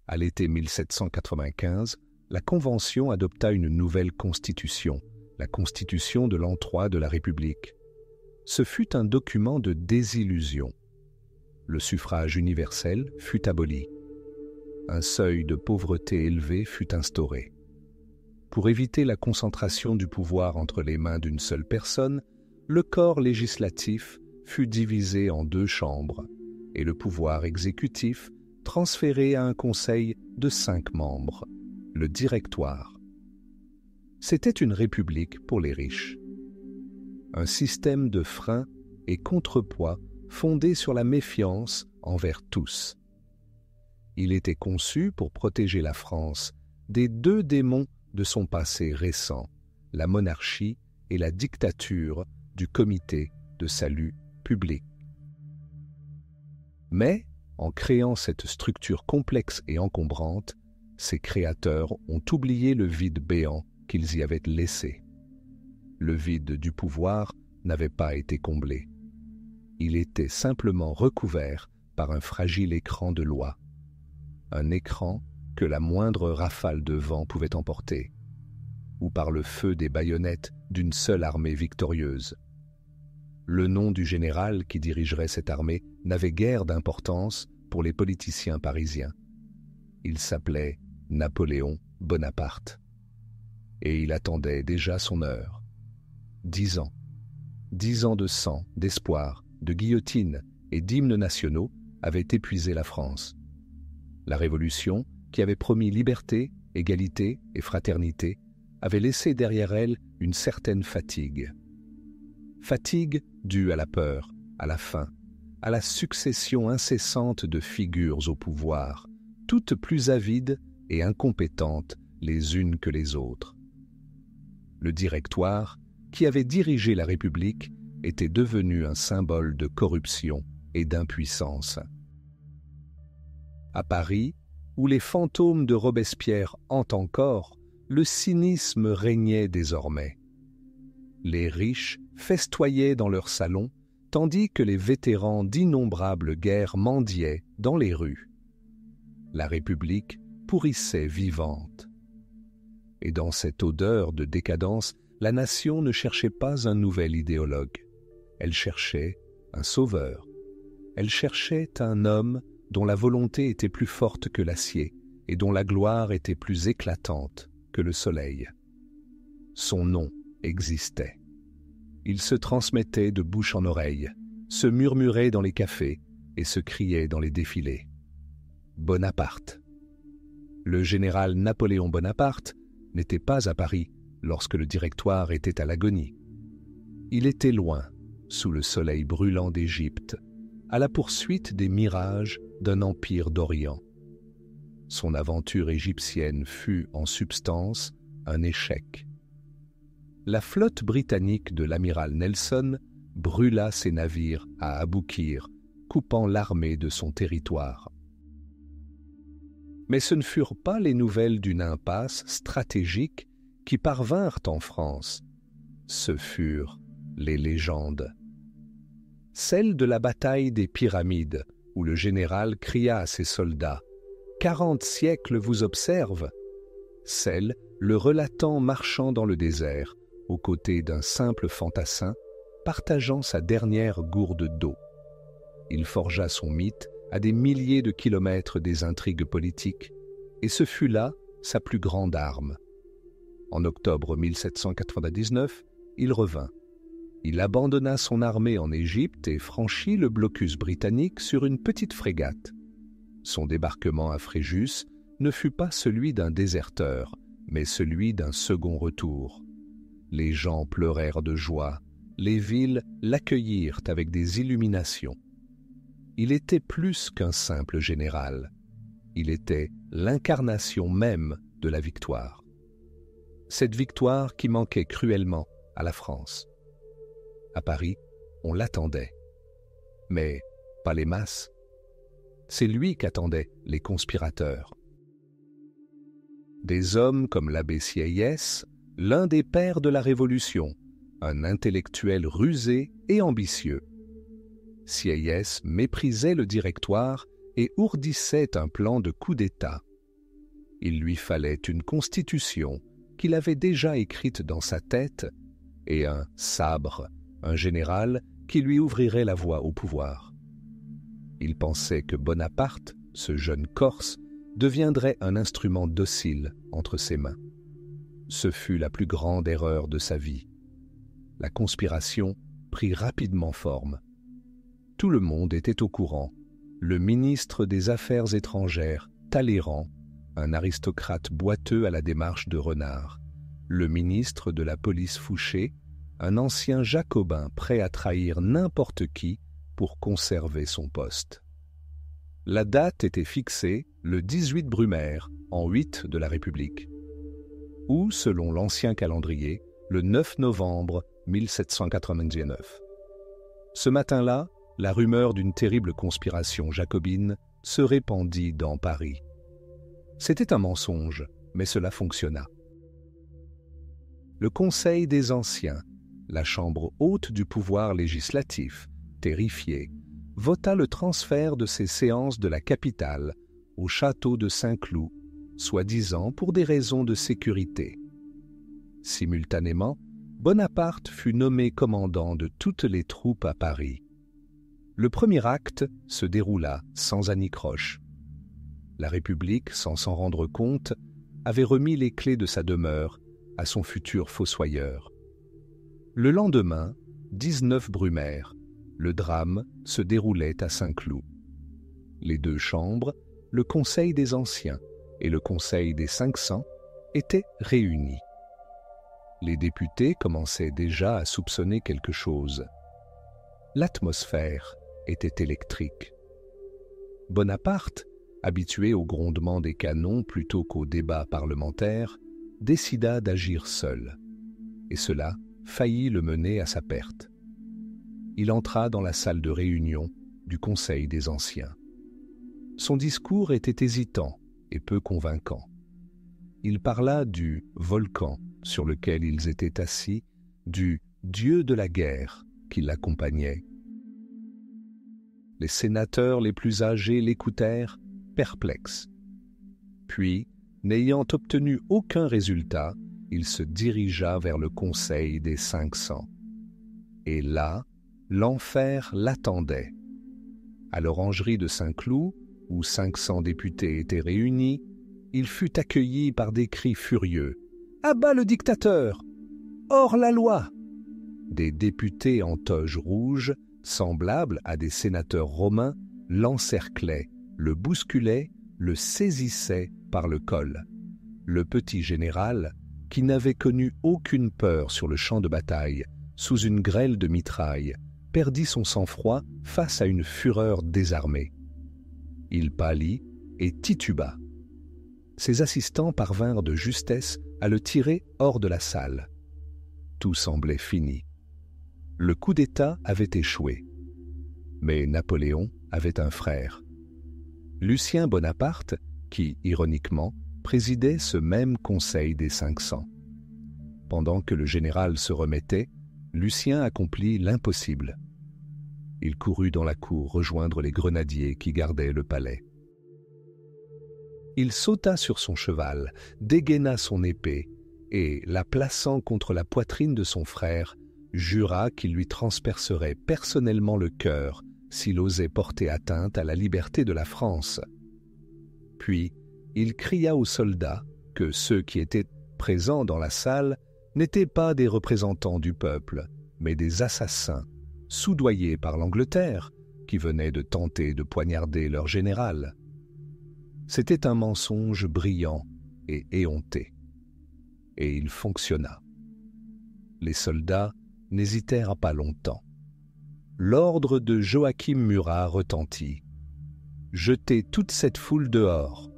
À l'été 1795, la Convention adopta une nouvelle constitution, la Constitution de l'an 3 de la République. Ce fut un document de désillusion. Le suffrage universel fut aboli. Un seuil de pauvreté élevé fut instauré. Pour éviter la concentration du pouvoir entre les mains d'une seule personne, le corps législatif fut divisé en 2 chambres et le pouvoir exécutif transféré à un conseil de 5 membres, le Directoire. C'était une république pour les riches. Un système de freins et contrepoids fondé sur la méfiance envers tous. Il était conçu pour protéger la France des 2 démons de son passé récent, la monarchie et la dictature du Comité de salut public. Mais, en créant cette structure complexe et encombrante, ses créateurs ont oublié le vide béant qu'ils y avaient laissé. Le vide du pouvoir n'avait pas été comblé. Il était simplement recouvert par un fragile écran de loi. Un écran que la moindre rafale de vent pouvait emporter, ou par le feu des baïonnettes d'une seule armée victorieuse. Le nom du général qui dirigerait cette armée n'avait guère d'importance pour les politiciens parisiens. Il s'appelait Napoléon Bonaparte. Et il attendait déjà son heure. 10 ans. 10 ans de sang, d'espoir, de guillotine et d'hymnes nationaux avaient épuisé la France. La Révolution, qui avait promis liberté, égalité et fraternité, avait laissé derrière elle une certaine fatigue. Fatigue due à la peur, à la faim, à la succession incessante de figures au pouvoir, toutes plus avides et incompétentes les unes que les autres. Le Directoire, qui avait dirigé la République, était devenu un symbole de corruption et d'impuissance. À Paris, où les fantômes de Robespierre hantent encore, le cynisme régnait désormais. Les riches festoyaient dans leurs salons, tandis que les vétérans d'innombrables guerres mendiaient dans les rues. La République pourrissait vivante. Et dans cette odeur de décadence, la nation ne cherchait pas un nouvel idéologue. Elle cherchait un sauveur. Elle cherchait un homme dont la volonté était plus forte que l'acier et dont la gloire était plus éclatante que le soleil. Son nom existait. Il se transmettait de bouche en oreille, se murmurait dans les cafés et se criait dans les défilés. Bonaparte. Le général Napoléon Bonaparte n'était pas à Paris lorsque le Directoire était à l'agonie. Il était loin, sous le soleil brûlant d'Égypte, à la poursuite des mirages d'un empire d'Orient. Son aventure égyptienne fut, en substance, un échec. La flotte britannique de l'amiral Nelson brûla ses navires à Aboukir, coupant l'armée de son territoire. Mais ce ne furent pas les nouvelles d'une impasse stratégique qui parvinrent en France. Ce furent les légendes. celle de la bataille des Pyramides, où le général cria à ses soldats « 40 siècles vous observent », celle le relatant marchant dans le désert, aux côtés d'un simple fantassin, partageant sa dernière gourde d'eau. Il forgea son mythe à des milliers de kilomètres des intrigues politiques, et ce fut là sa plus grande arme. En octobre 1799, il revint. Il abandonna son armée en Égypte et franchit le blocus britannique sur une petite frégate. Son débarquement à Fréjus ne fut pas celui d'un déserteur, mais celui d'un second retour. Les gens pleurèrent de joie, les villes l'accueillirent avec des illuminations. Il était plus qu'un simple général. Il était l'incarnation même de la victoire. Cette victoire qui manquait cruellement à la France. À Paris, on l'attendait. Mais pas les masses. C'est lui qu'attendaient les conspirateurs. Des hommes comme l'abbé Sieyès, l'un des pères de la Révolution, un intellectuel rusé et ambitieux. Sieyès méprisait le Directoire et ourdissait un plan de coup d'État. Il lui fallait une constitution qu'il avait déjà écrite dans sa tête et un sabre, un général qui lui ouvrirait la voie au pouvoir. Il pensait que Bonaparte, ce jeune Corse, deviendrait un instrument docile entre ses mains. Ce fut la plus grande erreur de sa vie. La conspiration prit rapidement forme. Tout le monde était au courant. Le ministre des Affaires étrangères, Talleyrand, un aristocrate boiteux à la démarche de renard, le ministre de la police Fouché, un ancien jacobin prêt à trahir n'importe qui pour conserver son poste. La date était fixée le 18 Brumaire, an 8 de la République, ou, selon l'ancien calendrier, le 9 novembre 1799. Ce matin-là, la rumeur d'une terrible conspiration jacobine se répandit dans Paris. C'était un mensonge, mais cela fonctionna. Le Conseil des Anciens, la chambre haute du pouvoir législatif, terrifié, vota le transfert de ses séances de la capitale au château de Saint-Cloud, soi-disant pour des raisons de sécurité. Simultanément, Bonaparte fut nommé commandant de toutes les troupes à Paris. Le premier acte se déroula sans anicroche. La République, sans s'en rendre compte, avait remis les clés de sa demeure à son futur fossoyeur. Le lendemain, 19 Brumaire, le drame se déroulait à Saint-Cloud. Les deux chambres, le Conseil des Anciens et le Conseil des 500, étaient réunis. Les députés commençaient déjà à soupçonner quelque chose. L'atmosphère était électrique. Bonaparte, habitué au grondement des canons plutôt qu'au débat parlementaire, décida d'agir seul. Et cela faillit le mener à sa perte. Il entra dans la salle de réunion du Conseil des Anciens. Son discours était hésitant et peu convaincant. Il parla du volcan sur lequel ils étaient assis, du dieu de la guerre qui l'accompagnait. Les sénateurs les plus âgés l'écoutèrent, perplexes. Puis, n'ayant obtenu aucun résultat, il se dirigea vers le Conseil des 500. Et là, l'enfer l'attendait. À l'orangerie de Saint-Cloud, où 500 députés étaient réunis, il fut accueilli par des cris furieux. « À bas le dictateur ! Hors la loi !» Des députés en toge rouge, semblables à des sénateurs romains, l'encerclaient, le bousculaient, le saisissaient par le col. Le petit général, qui n'avait connu aucune peur sur le champ de bataille, sous une grêle de mitraille, perdit son sang-froid face à une fureur désarmée. Il pâlit et tituba. Ses assistants parvinrent de justesse à le tirer hors de la salle. Tout semblait fini. Le coup d'État avait échoué. Mais Napoléon avait un frère. Lucien Bonaparte, qui, ironiquement, présidait ce même Conseil des 500. Pendant que le général se remettait, Lucien accomplit l'impossible. Il courut dans la cour rejoindre les grenadiers qui gardaient le palais. Il sauta sur son cheval, dégaina son épée et, la plaçant contre la poitrine de son frère, jura qu'il lui transpercerait personnellement le cœur s'il osait porter atteinte à la liberté de la France. Puis, il cria aux soldats que ceux qui étaient présents dans la salle n'étaient pas des représentants du peuple, mais des assassins, soudoyés par l'Angleterre, qui venait de tenter de poignarder leur général. C'était un mensonge brillant et éhonté. Et il fonctionna. Les soldats n'hésitèrent pas longtemps. L'ordre de Joachim Murat retentit. « Jetez toute cette foule dehors !»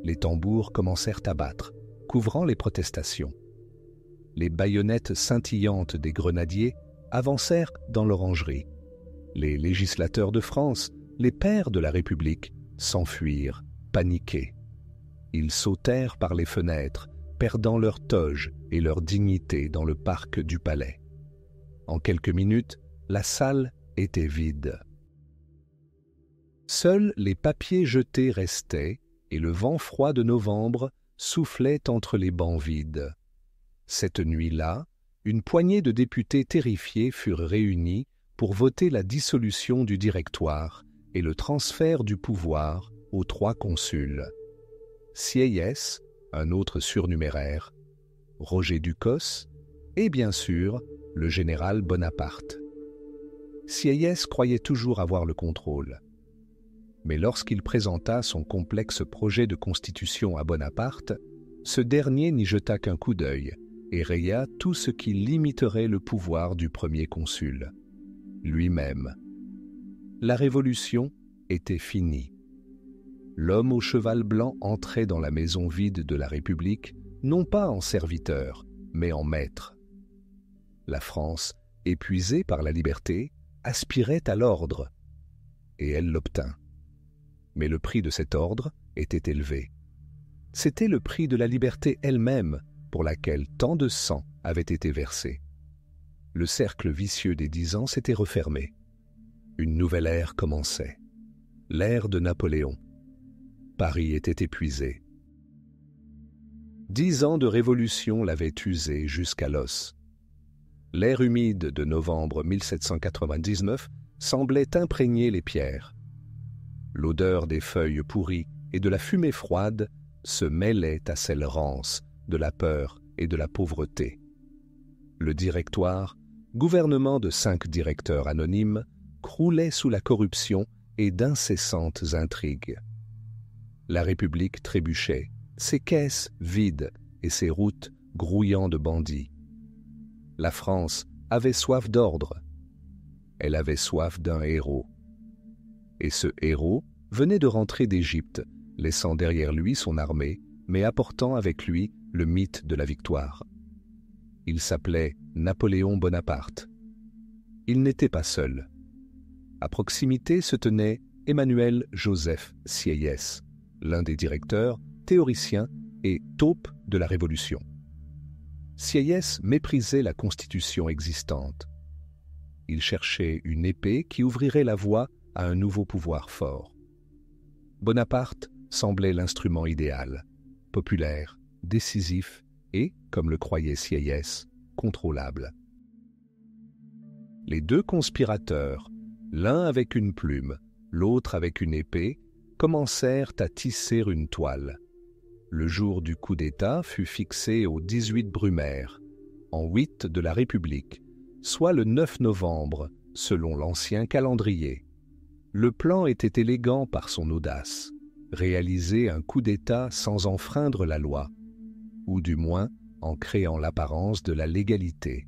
Les tambours commencèrent à battre, couvrant les protestations. Les baïonnettes scintillantes des grenadiers avancèrent dans l'orangerie. Les législateurs de France, les pères de la République, s'enfuirent, paniqués. Ils sautèrent par les fenêtres, perdant leur toge et leur dignité dans le parc du palais. En quelques minutes, la salle était vide. Seuls les papiers jetés restaient et le vent froid de novembre soufflait entre les bancs vides. Cette nuit-là, une poignée de députés terrifiés furent réunis pour voter la dissolution du Directoire et le transfert du pouvoir aux 3 consuls. Sieyès, un autre surnuméraire, Roger Ducos et bien sûr le général Bonaparte. Sieyès croyait toujours avoir le contrôle. Mais lorsqu'il présenta son complexe projet de constitution à Bonaparte, ce dernier n'y jeta qu'un coup d'œil et raya tout ce qui limiterait le pouvoir du premier consul, lui-même. La révolution était finie. L'homme au cheval blanc entrait dans la maison vide de la République, non pas en serviteur, mais en maître. La France, épuisée par la liberté, aspirait à l'ordre, et elle l'obtint. Mais le prix de cet ordre était élevé. C'était le prix de la liberté elle-même pour laquelle tant de sang avait été versé. Le cercle vicieux des 10 ans s'était refermé. Une nouvelle ère commençait, l'ère de Napoléon. Paris était épuisé. 10 ans de révolution l'avaient usé jusqu'à l'os. L'air humide de novembre 1799 semblait imprégner les pierres. L'odeur des feuilles pourries et de la fumée froide se mêlait à celle rance de la peur et de la pauvreté. Le Directoire, gouvernement de 5 directeurs anonymes, croulait sous la corruption et d'incessantes intrigues. La République trébuchait, ses caisses vides et ses routes grouillant de bandits. La France avait soif d'ordre. Elle avait soif d'un héros. Et ce héros venait de rentrer d'Égypte, laissant derrière lui son armée, mais apportant avec lui le mythe de la victoire. Il s'appelait Napoléon Bonaparte. Il n'était pas seul. À proximité se tenait Emmanuel Joseph Sieyès, l'un des directeurs, théoriciens et taupes de la Révolution. Sieyès méprisait la constitution existante. Il cherchait une épée qui ouvrirait la voie à un nouveau pouvoir fort. Bonaparte semblait l'instrument idéal, populaire, décisif et, comme le croyait Sieyès, contrôlable. Les 2 conspirateurs, l'un avec une plume, l'autre avec une épée, commencèrent à tisser une toile. Le jour du coup d'État fut fixé au 18 Brumaire, en 8 de la République, soit le 9 novembre, selon l'ancien calendrier. Le plan était élégant par son audace, réaliser un coup d'État sans enfreindre la loi, ou du moins en créant l'apparence de la légalité.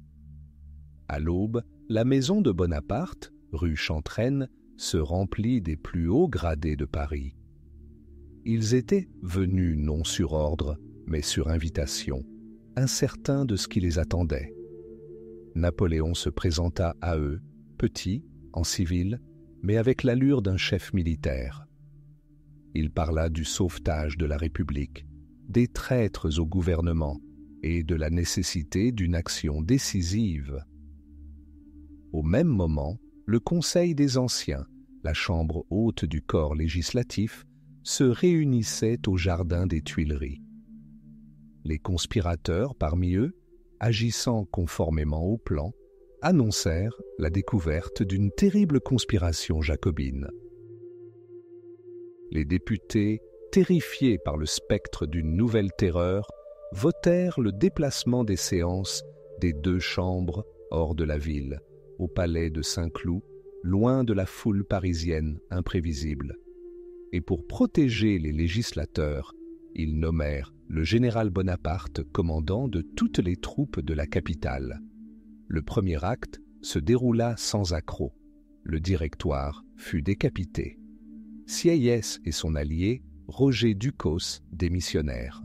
À l'aube, la maison de Bonaparte, rue Chantraine, se remplit des plus hauts gradés de Paris. Ils étaient venus non sur ordre, mais sur invitation, incertains de ce qui les attendait. Napoléon se présenta à eux, petit, en civil, mais avec l'allure d'un chef militaire. Il parla du sauvetage de la République, des traîtres au gouvernement et de la nécessité d'une action décisive. Au même moment, le Conseil des Anciens, la chambre haute du corps législatif, se réunissait au jardin des Tuileries. Les conspirateurs parmi eux, agissant conformément au plan, annoncèrent la découverte d'une terrible conspiration jacobine. Les députés, terrifiés par le spectre d'une nouvelle terreur, votèrent le déplacement des séances des 2 chambres hors de la ville, au palais de Saint-Cloud, loin de la foule parisienne imprévisible. Et pour protéger les législateurs, ils nommèrent le général Bonaparte commandant de toutes les troupes de la capitale. Le premier acte se déroula sans accroc. Le directoire fut décapité. Sieyès et son allié, Roger Ducos, démissionnèrent.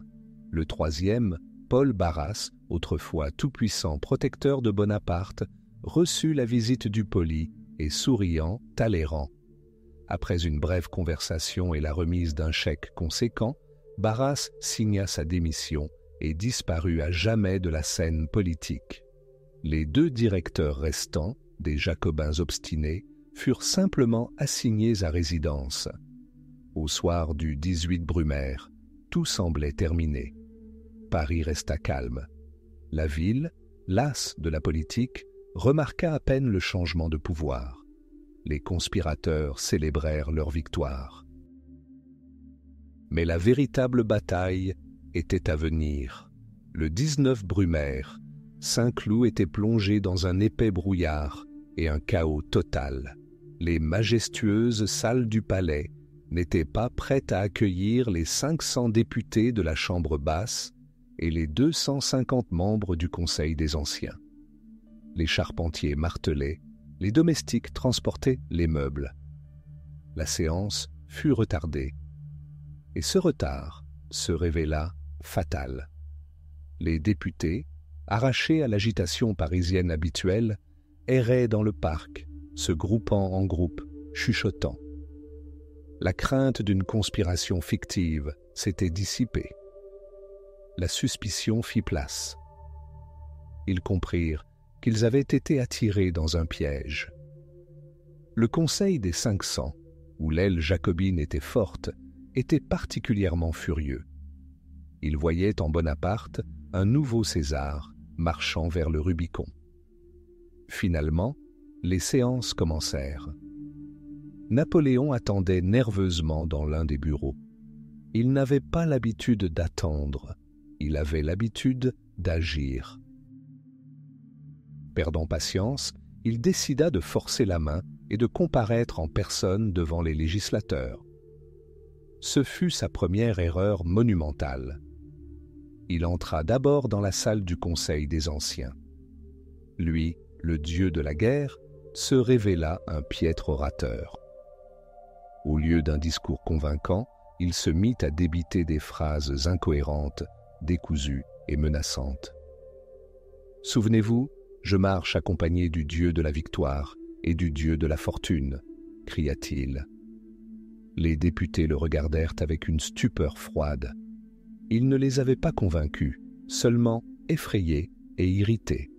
Le troisième, Paul Barras, autrefois tout-puissant protecteur de Bonaparte, reçut la visite du poli et souriant Talleyrand. Après une brève conversation et la remise d'un chèque conséquent, Barras signa sa démission et disparut à jamais de la scène politique. Les 2 directeurs restants, des Jacobins obstinés, furent simplement assignés à résidence. Au soir du 18 Brumaire, tout semblait terminé. Paris resta calme. La ville, lasse de la politique, remarqua à peine le changement de pouvoir. Les conspirateurs célébrèrent leur victoire. Mais la véritable bataille était à venir. Le 19 Brumaire, Saint-Cloud était plongé dans un épais brouillard et un chaos total. Les majestueuses salles du palais n'étaient pas prêtes à accueillir les 500 députés de la Chambre basse et les 250 membres du Conseil des Anciens. Les charpentiers martelaient, les domestiques transportaient les meubles. La séance fut retardée. Et ce retard se révéla fatal. Les députés, arrachés à l'agitation parisienne habituelle, erraient dans le parc, se groupant en groupes, chuchotant. La crainte d'une conspiration fictive s'était dissipée. La suspicion fit place. Ils comprirent qu'ils avaient été attirés dans un piège. Le Conseil des 500, où l'aile jacobine était forte, était particulièrement furieux. Il voyait en Bonaparte un nouveau César marchant vers le Rubicon. Finalement, les séances commencèrent. Napoléon attendait nerveusement dans l'un des bureaux. Il n'avait pas l'habitude d'attendre, il avait l'habitude d'agir. Perdant patience, il décida de forcer la main et de comparaître en personne devant les législateurs. Ce fut sa première erreur monumentale. Il entra d'abord dans la salle du Conseil des Anciens. Lui, le dieu de la guerre, se révéla un piètre orateur. Au lieu d'un discours convaincant, il se mit à débiter des phrases incohérentes, décousues et menaçantes. « Souvenez-vous, je marche accompagné du dieu de la victoire et du dieu de la fortune, » cria-t-il. Les députés le regardèrent avec une stupeur froide. Il ne les avait pas convaincus, seulement effrayés et irrités.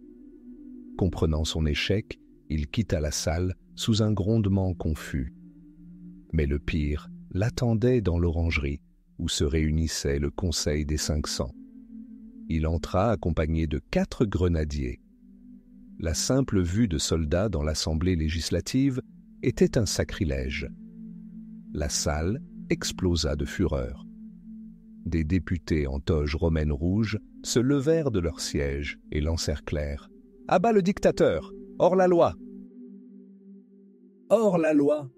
Comprenant son échec, il quitta la salle sous un grondement confus. Mais le pire l'attendait dans l'orangerie, où se réunissait le Conseil des 500. Il entra accompagné de 4 grenadiers. La simple vue de soldats dans l'Assemblée législative était un sacrilège. La salle explosa de fureur. Des députés en toge romaine rouge se levèrent de leur siège et l'encerclèrent. « À bas le dictateur! Hors la loi !»« Hors la loi !»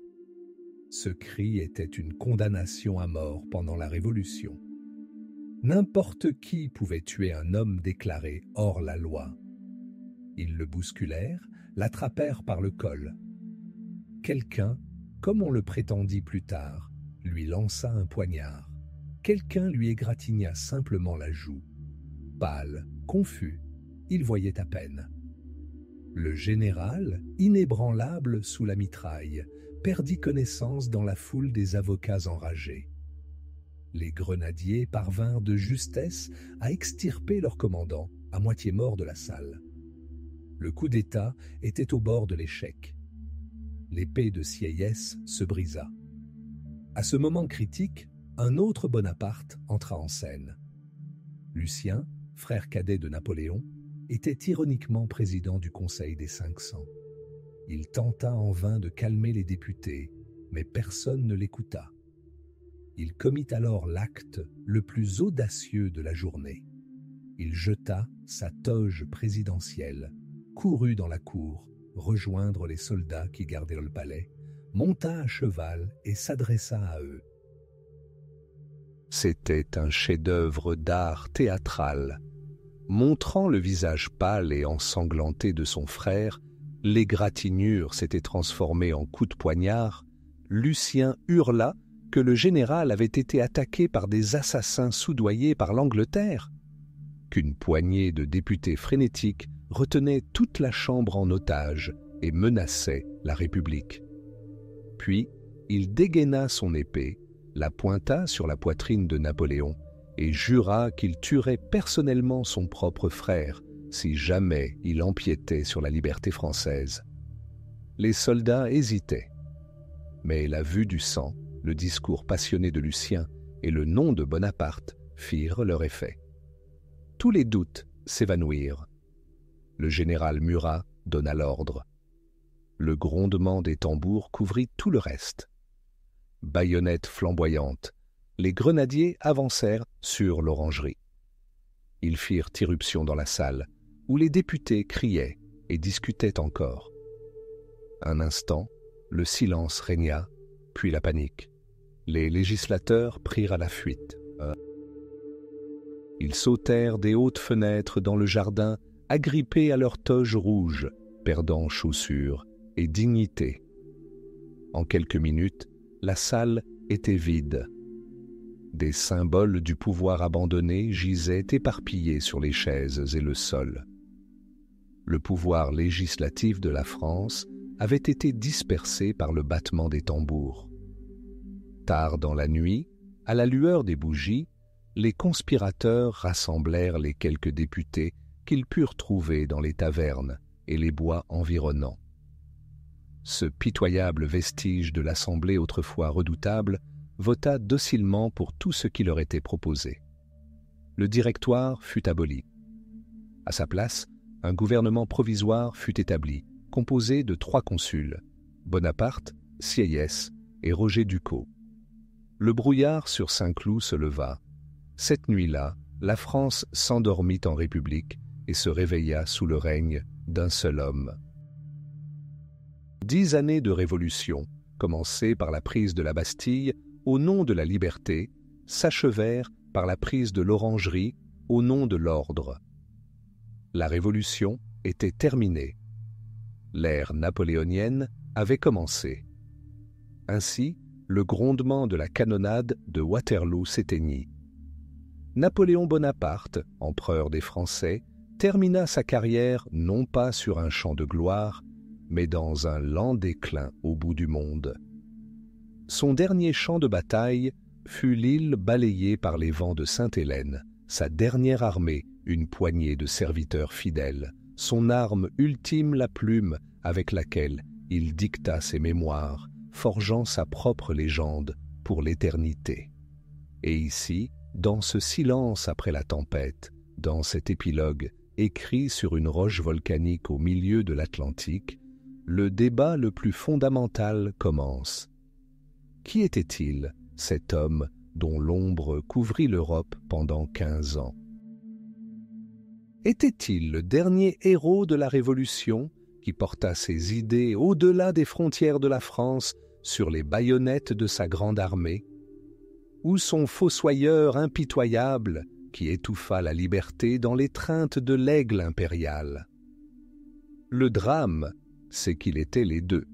Ce cri était une condamnation à mort pendant la Révolution. N'importe qui pouvait tuer un homme déclaré hors la loi. Ils le bousculèrent, l'attrapèrent par le col. Quelqu'un, comme on le prétendit plus tard, lui lança un poignard. Quelqu'un lui égratigna simplement la joue. Pâle, confus, il voyait à peine. Le général, inébranlable sous la mitraille, perdit connaissance dans la foule des avocats enragés. Les grenadiers parvinrent de justesse à extirper leur commandant, à moitié mort de la salle. Le coup d'État était au bord de l'échec. l'épée de Sieyès se brisa. À ce moment critique, un autre Bonaparte entra en scène. Lucien, frère cadet de Napoléon, était ironiquement président du Conseil des 500. Il tenta en vain de calmer les députés, mais personne ne l'écouta. Il commit alors l'acte le plus audacieux de la journée. Il jeta sa toge présidentielle, courut dans la cour, rejoindre les soldats qui gardaient le palais, monta à cheval et s'adressa à eux. C'était un chef-d'œuvre d'art théâtral. Montrant le visage pâle et ensanglanté de son frère, l'égratignure s'était transformée en coups de poignard, Lucien hurla que le général avait été attaqué par des assassins soudoyés par l'Angleterre, qu'une poignée de députés frénétiques retenait toute la Chambre en otage et menaçait la République. Puis, il dégaina son épée, la pointa sur la poitrine de Napoléon et jura qu'il tuerait personnellement son propre frère si jamais il empiétait sur la liberté française. Les soldats hésitaient, mais la vue du sang, le discours passionné de Lucien et le nom de Bonaparte firent leur effet. Tous les doutes s'évanouirent. Le général Murat donna l'ordre. Le grondement des tambours couvrit tout le reste. Baïonnettes flamboyantes, les grenadiers avancèrent sur l'orangerie. Ils firent irruption dans la salle, où les députés criaient et discutaient encore. Un instant, le silence régna, puis la panique. Les législateurs prirent à la fuite. Ils sautèrent des hautes fenêtres dans le jardin, agrippés à leurs toges rouges, perdant chaussures et dignité. En quelques minutes, la salle était vide. Des symboles du pouvoir abandonné gisaient éparpillés sur les chaises et le sol. Le pouvoir législatif de la France avait été dispersé par le battement des tambours. Tard dans la nuit, à la lueur des bougies, les conspirateurs rassemblèrent les quelques députés qu'ils purent trouver dans les tavernes et les bois environnants. Ce pitoyable vestige de l'Assemblée autrefois redoutable vota docilement pour tout ce qui leur était proposé. Le directoire fut aboli. À sa place, un gouvernement provisoire fut établi, composé de 3 consuls, Bonaparte, Sieyès et Roger Ducos. Le brouillard sur Saint-Cloud se leva. Cette nuit-là, la France s'endormit en République et se réveilla sous le règne d'un seul homme. 10 années de révolution, commencées par la prise de la Bastille au nom de la liberté, s'achevèrent par la prise de l'Orangerie au nom de l'ordre. La révolution était terminée. L'ère napoléonienne avait commencé. Ainsi, le grondement de la canonnade de Waterloo s'éteignit. Napoléon Bonaparte, empereur des Français, termina sa carrière non pas sur un champ de gloire, mais dans un lent déclin au bout du monde. Son dernier champ de bataille fut l'île balayée par les vents de Sainte-Hélène, sa dernière armée, une poignée de serviteurs fidèles, son arme ultime la plume avec laquelle il dicta ses mémoires, forgeant sa propre légende pour l'éternité. Et ici, dans ce silence après la tempête, dans cet épilogue écrit sur une roche volcanique au milieu de l'Atlantique, le débat le plus fondamental commence. Qui était-il, cet homme dont l'ombre couvrit l'Europe pendant 15 ans? Était-il le dernier héros de la Révolution qui porta ses idées au-delà des frontières de la France sur les baïonnettes de sa grande armée? Ou son fossoyeur impitoyable qui étouffa la liberté dans l'étreinte de l'aigle impérial? Le drame, c'est qu'il était les deux.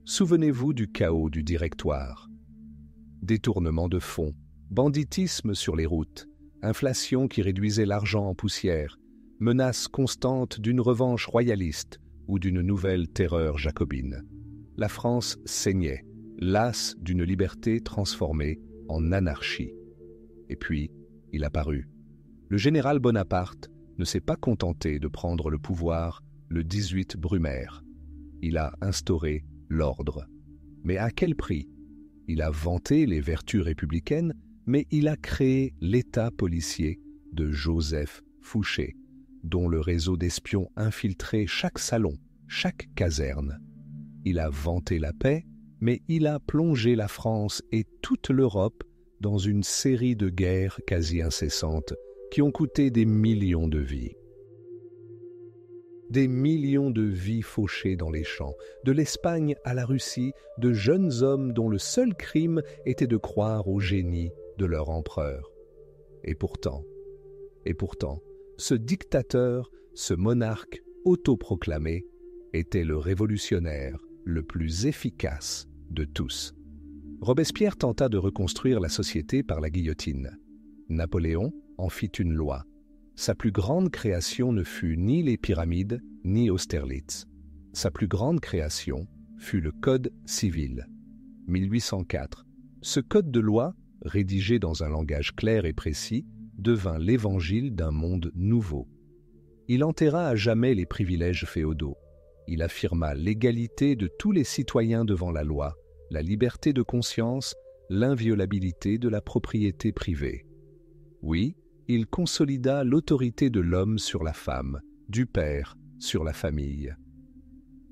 Souvenez-vous du chaos du directoire. Détournement de fonds, banditisme sur les routes, inflation qui réduisait l'argent en poussière, menace constante d'une revanche royaliste ou d'une nouvelle terreur jacobine. La France saignait, lasse d'une liberté transformée en anarchie. Et puis, il apparut. Le général Bonaparte ne s'est pas contenté de prendre le pouvoir le 18 Brumaire. Il a instauré l'ordre. Mais à quel prix? Il a vanté les vertus républicaines, mais il a créé l'État policier de Joseph Fouché, dont le réseau d'espions infiltrait chaque salon, chaque caserne. Il a vanté la paix, mais il a plongé la France et toute l'Europe dans une série de guerres quasi incessantes qui ont coûté des millions de vies. Des millions de vies fauchées dans les champs, de l'Espagne à la Russie, de jeunes hommes dont le seul crime était de croire au génie de leur empereur. Et pourtant, ce dictateur, ce monarque autoproclamé, était le révolutionnaire le plus efficace de tous. Robespierre tenta de reconstruire la société par la guillotine. Napoléon en fit une loi. Sa plus grande création ne fut ni les pyramides, ni Austerlitz. Sa plus grande création fut le Code civil. 1804. Ce code de loi, rédigé dans un langage clair et précis, devint l'évangile d'un monde nouveau. Il enterra à jamais les privilèges féodaux. Il affirma l'égalité de tous les citoyens devant la loi, la liberté de conscience, l'inviolabilité de la propriété privée. Oui, il consolida l'autorité de l'homme sur la femme, du père sur la famille.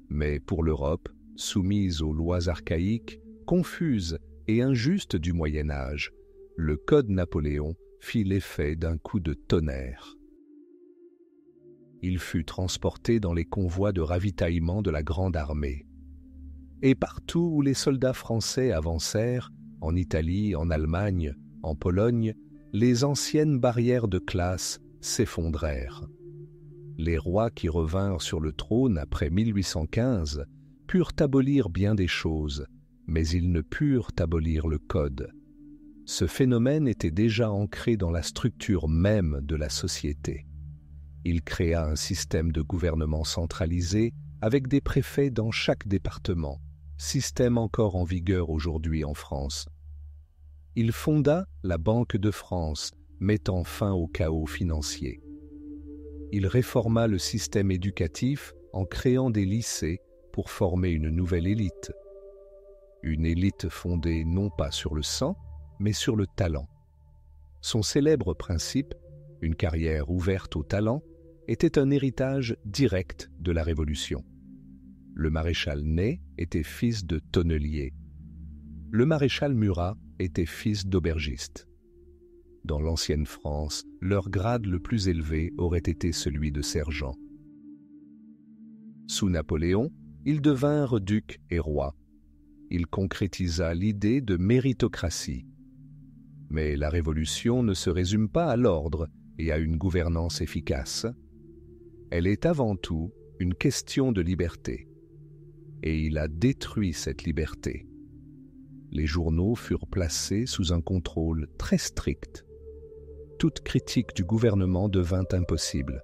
Mais pour l'Europe, soumise aux lois archaïques, confuses et injustes du Moyen Âge, le Code Napoléon fit l'effet d'un coup de tonnerre. Il fut transporté dans les convois de ravitaillement de la Grande Armée. Et partout où les soldats français avancèrent, en Italie, en Allemagne, en Pologne, les anciennes barrières de classe s'effondrèrent. Les rois qui revinrent sur le trône après 1815 purent abolir bien des choses, mais ils ne purent abolir le Code. Ce phénomène était déjà ancré dans la structure même de la société. Il créa un système de gouvernement centralisé avec des préfets dans chaque département, système encore en vigueur aujourd'hui en France. Il fonda la Banque de France, mettant fin au chaos financier. Il réforma le système éducatif en créant des lycées pour former une nouvelle élite. Une élite fondée non pas sur le sang, mais sur le talent. Son célèbre principe, une carrière ouverte au talent, était un héritage direct de la Révolution. Le maréchal Ney était fils de tonnelier. Le maréchal Murat était fils d'aubergiste. Dans l'ancienne France, leur grade le plus élevé aurait été celui de sergent. Sous Napoléon, ils devinrent ducs et rois. Il concrétisa l'idée de méritocratie. Mais la Révolution ne se résume pas à l'ordre et à une gouvernance efficace. Elle est avant tout une question de liberté. Et il a détruit cette liberté. Les journaux furent placés sous un contrôle très strict. Toute critique du gouvernement devint impossible.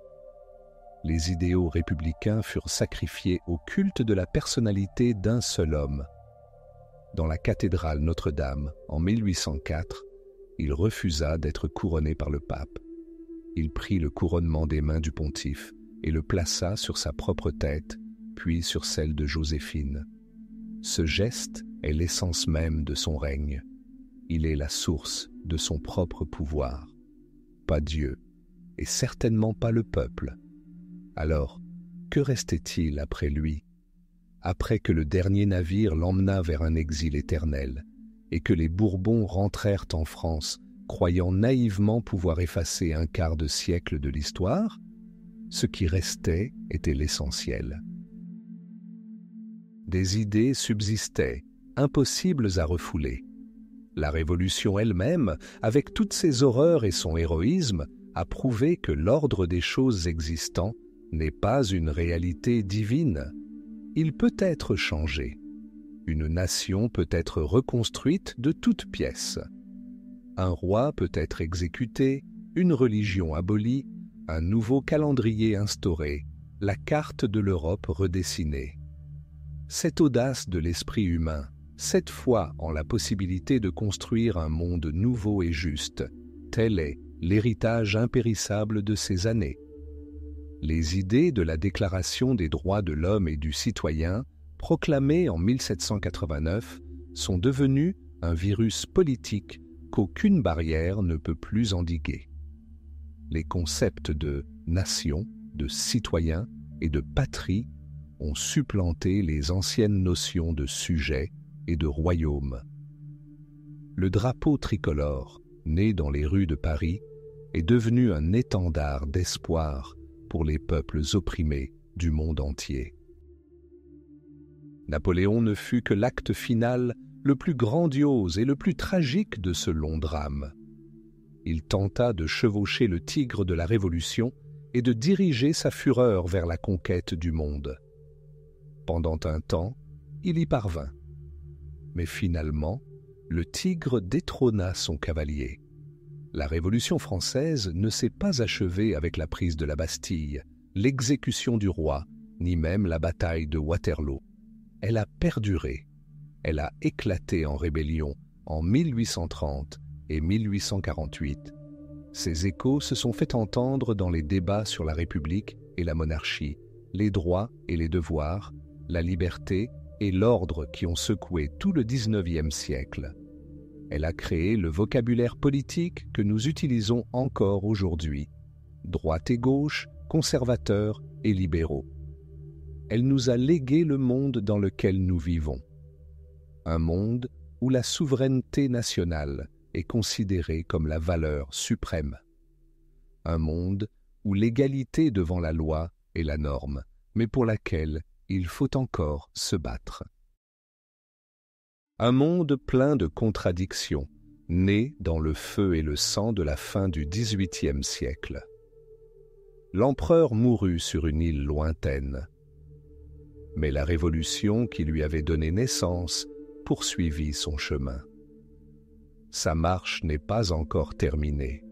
Les idéaux républicains furent sacrifiés au culte de la personnalité d'un seul homme. Dans la cathédrale Notre-Dame, en 1804, il refusa d'être couronné par le pape. Il prit le couronnement des mains du pontife et le plaça sur sa propre tête, puis sur celle de Joséphine. Ce geste est l'essence même de son règne. Il est la source de son propre pouvoir. Pas Dieu, et certainement pas le peuple. Alors, que restait-il après lui? Après que le dernier navire l'emmena vers un exil éternel, et que les Bourbons rentrèrent en France, croyant naïvement pouvoir effacer un quart de siècle de l'histoire, ce qui restait était l'essentiel. Des idées subsistaient, impossibles à refouler. La Révolution elle-même, avec toutes ses horreurs et son héroïsme, a prouvé que l'ordre des choses existant n'est pas une réalité divine. Il peut être changé. Une nation peut être reconstruite de toutes pièces. Un roi peut être exécuté, une religion abolie, un nouveau calendrier instauré, la carte de l'Europe redessinée. Cette audace de l'esprit humain, cette foi en la possibilité de construire un monde nouveau et juste, tel est l'héritage impérissable de ces années. Les idées de la Déclaration des droits de l'homme et du citoyen proclamés en 1789, sont devenus un virus politique qu'aucune barrière ne peut plus endiguer. Les concepts de nation, de citoyen et de patrie ont supplanté les anciennes notions de sujet et de royaume. Le drapeau tricolore, né dans les rues de Paris, est devenu un étendard d'espoir pour les peuples opprimés du monde entier. Napoléon ne fut que l'acte final le plus grandiose et le plus tragique de ce long drame. Il tenta de chevaucher le tigre de la Révolution et de diriger sa fureur vers la conquête du monde. Pendant un temps, il y parvint. Mais finalement, le tigre détrôna son cavalier. La Révolution française ne s'est pas achevée avec la prise de la Bastille, l'exécution du roi, ni même la bataille de Waterloo. Elle a perduré. Elle a éclaté en rébellion en 1830 et 1848. Ses échos se sont fait entendre dans les débats sur la République et la monarchie, les droits et les devoirs, la liberté et l'ordre qui ont secoué tout le XIXe siècle. Elle a créé le vocabulaire politique que nous utilisons encore aujourd'hui, droite et gauche, conservateurs et libéraux. Elle nous a légué le monde dans lequel nous vivons. Un monde où la souveraineté nationale est considérée comme la valeur suprême. Un monde où l'égalité devant la loi est la norme, mais pour laquelle il faut encore se battre. Un monde plein de contradictions, né dans le feu et le sang de la fin du XVIIIe siècle. L'empereur mourut sur une île lointaine. Mais la révolution qui lui avait donné naissance poursuivit son chemin. Sa marche n'est pas encore terminée.